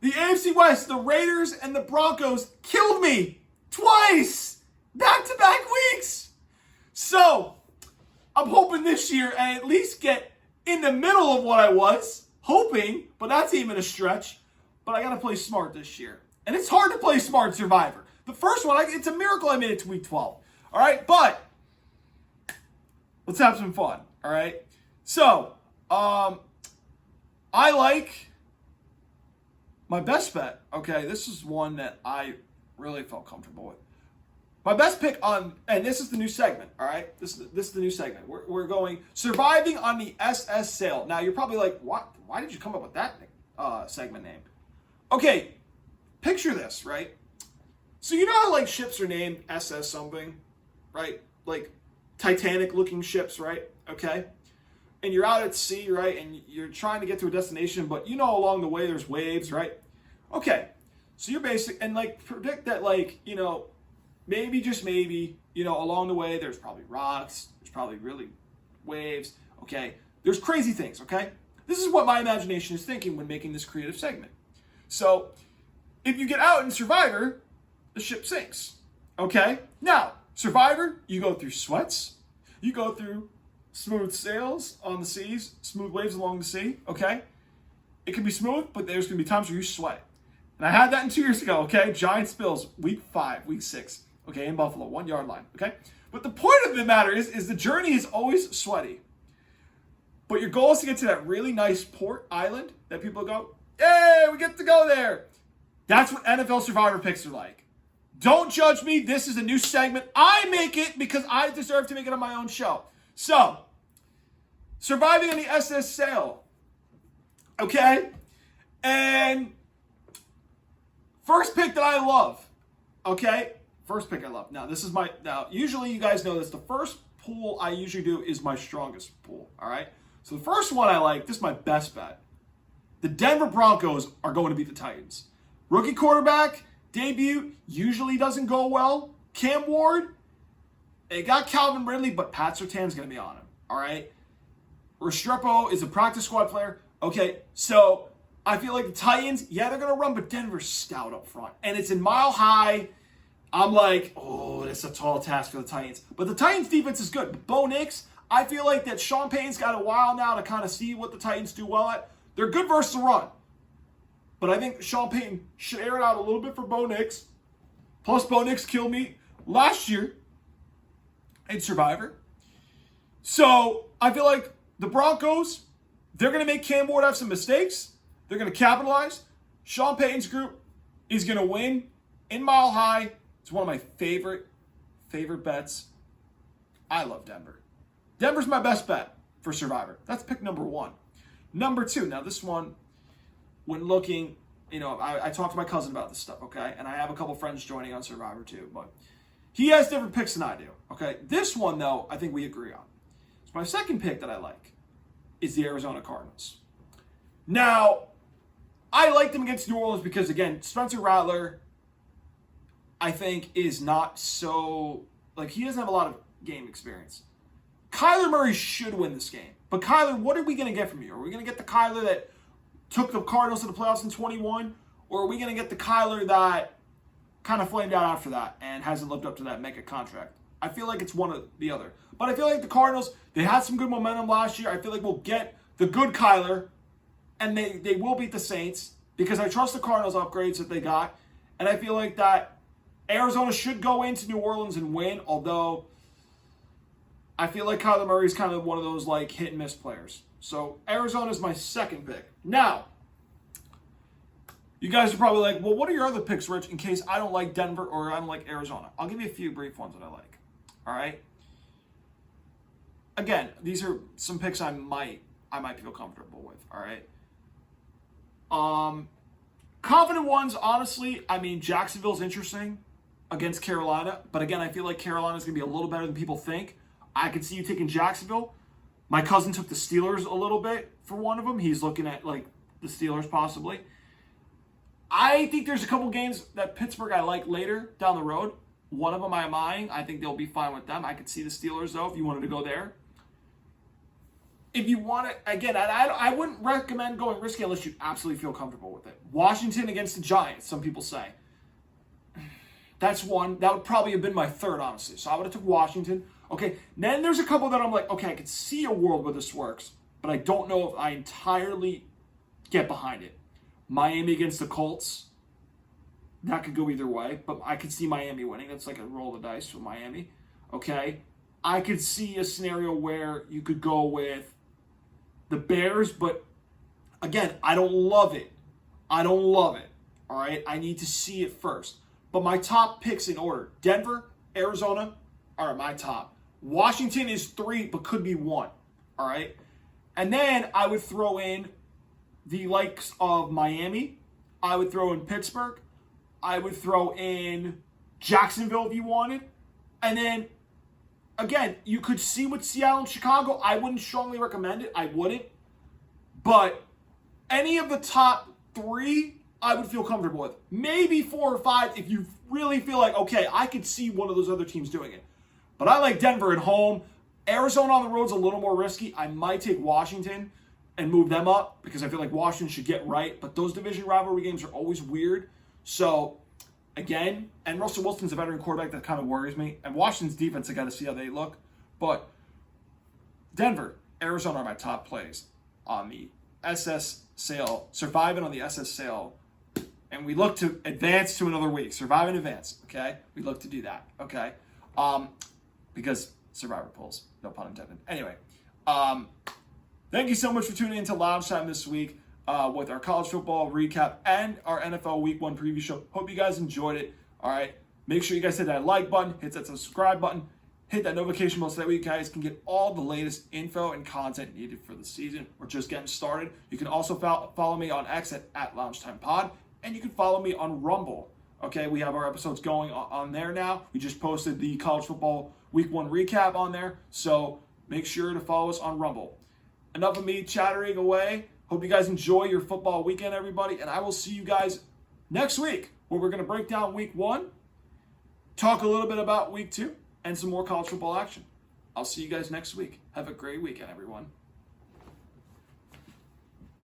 the AFC West, the Raiders and the Broncos killed me twice, back-to-back weeks. So, I'm hoping this year I at least get in the middle of what I was hoping, but that's even a stretch. But I got to play smart this year. And it's hard to play smart in Survivor. The first one, it's a miracle I made it to week 12. All right, but let's have some fun. All right. So, I like my best bet. Okay, this is one that I really felt comfortable with. My best pick on, and this is the new segment. All right, this is the new segment. We're going surviving on the SS Saile. Now you're probably like, what? Why did you come up with that segment name? Okay, picture this, right? So you know how like ships are named SS something, right? Like Titanic-looking ships, right? Okay, and you're out at sea, right? And you're trying to get to a destination, but you know along the way there's waves, right? Okay, so you're basic and like predict that like, you know, maybe just maybe, you know, along the way there's probably rocks, there's probably really waves, okay? There's crazy things, okay? This is what my imagination is thinking when making this creative segment. So, if you get out in Survivor, the ship sinks. Okay? Now, Survivor, you go through sweats. You go through smooth sails on the seas, smooth waves along the sea. Okay? It can be smooth, but there's going to be times where you sweat. And I had that in 2 years ago. Okay? Giant spills, week 5, week 6. Okay? In Buffalo, 1 yard line. Okay? But the point of the matter is the journey is always sweaty. But your goal is to get to that really nice port island that people go, yay, we get to go there. That's what NFL Survivor picks are like. Don't judge me. This is a new segment. I make it because I deserve to make it on my own show. So, surviving on the SS Saile. Okay? And first pick that I love. Okay? First pick I love. Now, usually you guys know this. The first pool I usually do is my strongest pool. All right? So the first one I like, this is my best bet. The Denver Broncos are going to beat the Titans. Rookie quarterback, debut, usually doesn't go well. Cam Ward, they got Calvin Ridley, but Pat Surtain's going to be on him. All right? Restrepo is a practice squad player. Okay, so I feel like the Titans, yeah, they're going to run, but Denver's stout up front. And it's in Mile High. I'm like, oh, that's a tall task for the Titans. But the Titans' defense is good. Bo Nix, I feel like that Sean Payton's got a while now to kind of see what the Titans do well at. They're good versus the run. But I think Sean Payton should air it out a little bit for Bo Nix. Plus, Bo Nix killed me last year in Survivor. So, I feel like the Broncos, they're going to make Cam Ward have some mistakes. They're going to capitalize. Sean Payton's group is going to win in Mile High. It's one of my favorite bets. I love Denver. Denver's my best bet for Survivor. That's pick number 1. Number 2. Now, this one, when looking, you know, I talked to my cousin about this stuff, okay? And I have a couple friends joining on Survivor too, but he has different picks than I do, okay? This one, though, I think we agree on. So my second pick that I like is the Arizona Cardinals. Now, I like them against New Orleans because, again, Spencer Rattler, I think, is not so, like, he doesn't have a lot of game experience. Kyler Murray should win this game. But Kyler, what are we going to get from you? Are we going to get the Kyler that took the Cardinals to the playoffs in 21? Or are we going to get the Kyler that kind of flamed out after that and hasn't lived up to that mega contract? I feel like it's one or the other. But I feel like the Cardinals, they had some good momentum last year. I feel like we'll get the good Kyler, and they will beat the Saints because I trust the Cardinals upgrades that they got. And I feel like that Arizona should go into New Orleans and win, although I feel like Kyler Murray is kind of one of those like hit and miss players. So Arizona is my second pick. Now, you guys are probably like, well, what are your other picks, Rich, in case I don't like Denver or I don't like Arizona? I'll give you a few brief ones that I like. All right? Again, these are some picks I might I might feel comfortable with. All right. Confident ones, honestly, I mean, Jacksonville's interesting against Carolina. But again, I feel like Carolina's going to be a little better than people think. I could see you taking Jacksonville. My cousin took the Steelers a little bit for one of them. He's looking at, like, the Steelers possibly. I think there's a couple games that Pittsburgh I like later down the road. One of them I'm eyeing. I think they'll be fine with them. I could see the Steelers, though, if you wanted to go there. If you want to, again, I wouldn't recommend going risky unless you absolutely feel comfortable with it. Washington against the Giants, some people say. That's one. That would probably have been my third, honestly. So I would have took Washington. Okay, then there's a couple that I'm like, okay, I could see a world where this works, but I don't know if I entirely get behind it. Miami against the Colts. That could go either way, but I could see Miami winning. That's like a roll of the dice for Miami. Okay, I could see a scenario where you could go with the Bears, but again, I don't love it. All right, I need to see it first. But my top picks in order: Denver, Arizona are my top. Washington is 3, but could be 1. All right, and then I would throw in the likes of Miami. I would throw in Pittsburgh. I would throw in Jacksonville if you wanted. And then, again, you could see with Seattle and Chicago. I wouldn't strongly recommend it. I wouldn't. But any of the top 3, I would feel comfortable with. Maybe 4 or 5 if you really feel like, okay, I could see one of those other teams doing it. But I like Denver at home. Arizona on the road's a little more risky. I might take Washington and move them up because I feel like Washington should get right. But those division rivalry games are always weird. So, again, and Russell Wilson's a veteran quarterback that kind of worries me. And Washington's defense, I got to see how they look. But Denver, Arizona are my top plays on the SS Saile, surviving on the SS Saile. And we look to advance to another week. Survive and advance, okay? We look to do that, okay? Because survivor pools, no pun intended. Anyway, thank you so much for tuning into Lounge Time this week with our college football recap and our NFL Week 1 preview show. Hope you guys enjoyed it. All right, make sure you guys hit that like button, hit that subscribe button, hit that notification bell so that way you guys can get all the latest info and content needed for the season. We're just getting started. You can also follow me on X at LoungeTimePod, and you can follow me on Rumble. Okay, we have our episodes going on there now. We just posted the college football Week 1 recap on there, so make sure to follow us on Rumble. Enough of me chattering away. Hope you guys enjoy your football weekend, everybody, and I will see you guys next week where we're going to break down Week 1, talk a little bit about Week 2, and some more college football action. I'll see you guys next week. Have a great weekend, everyone.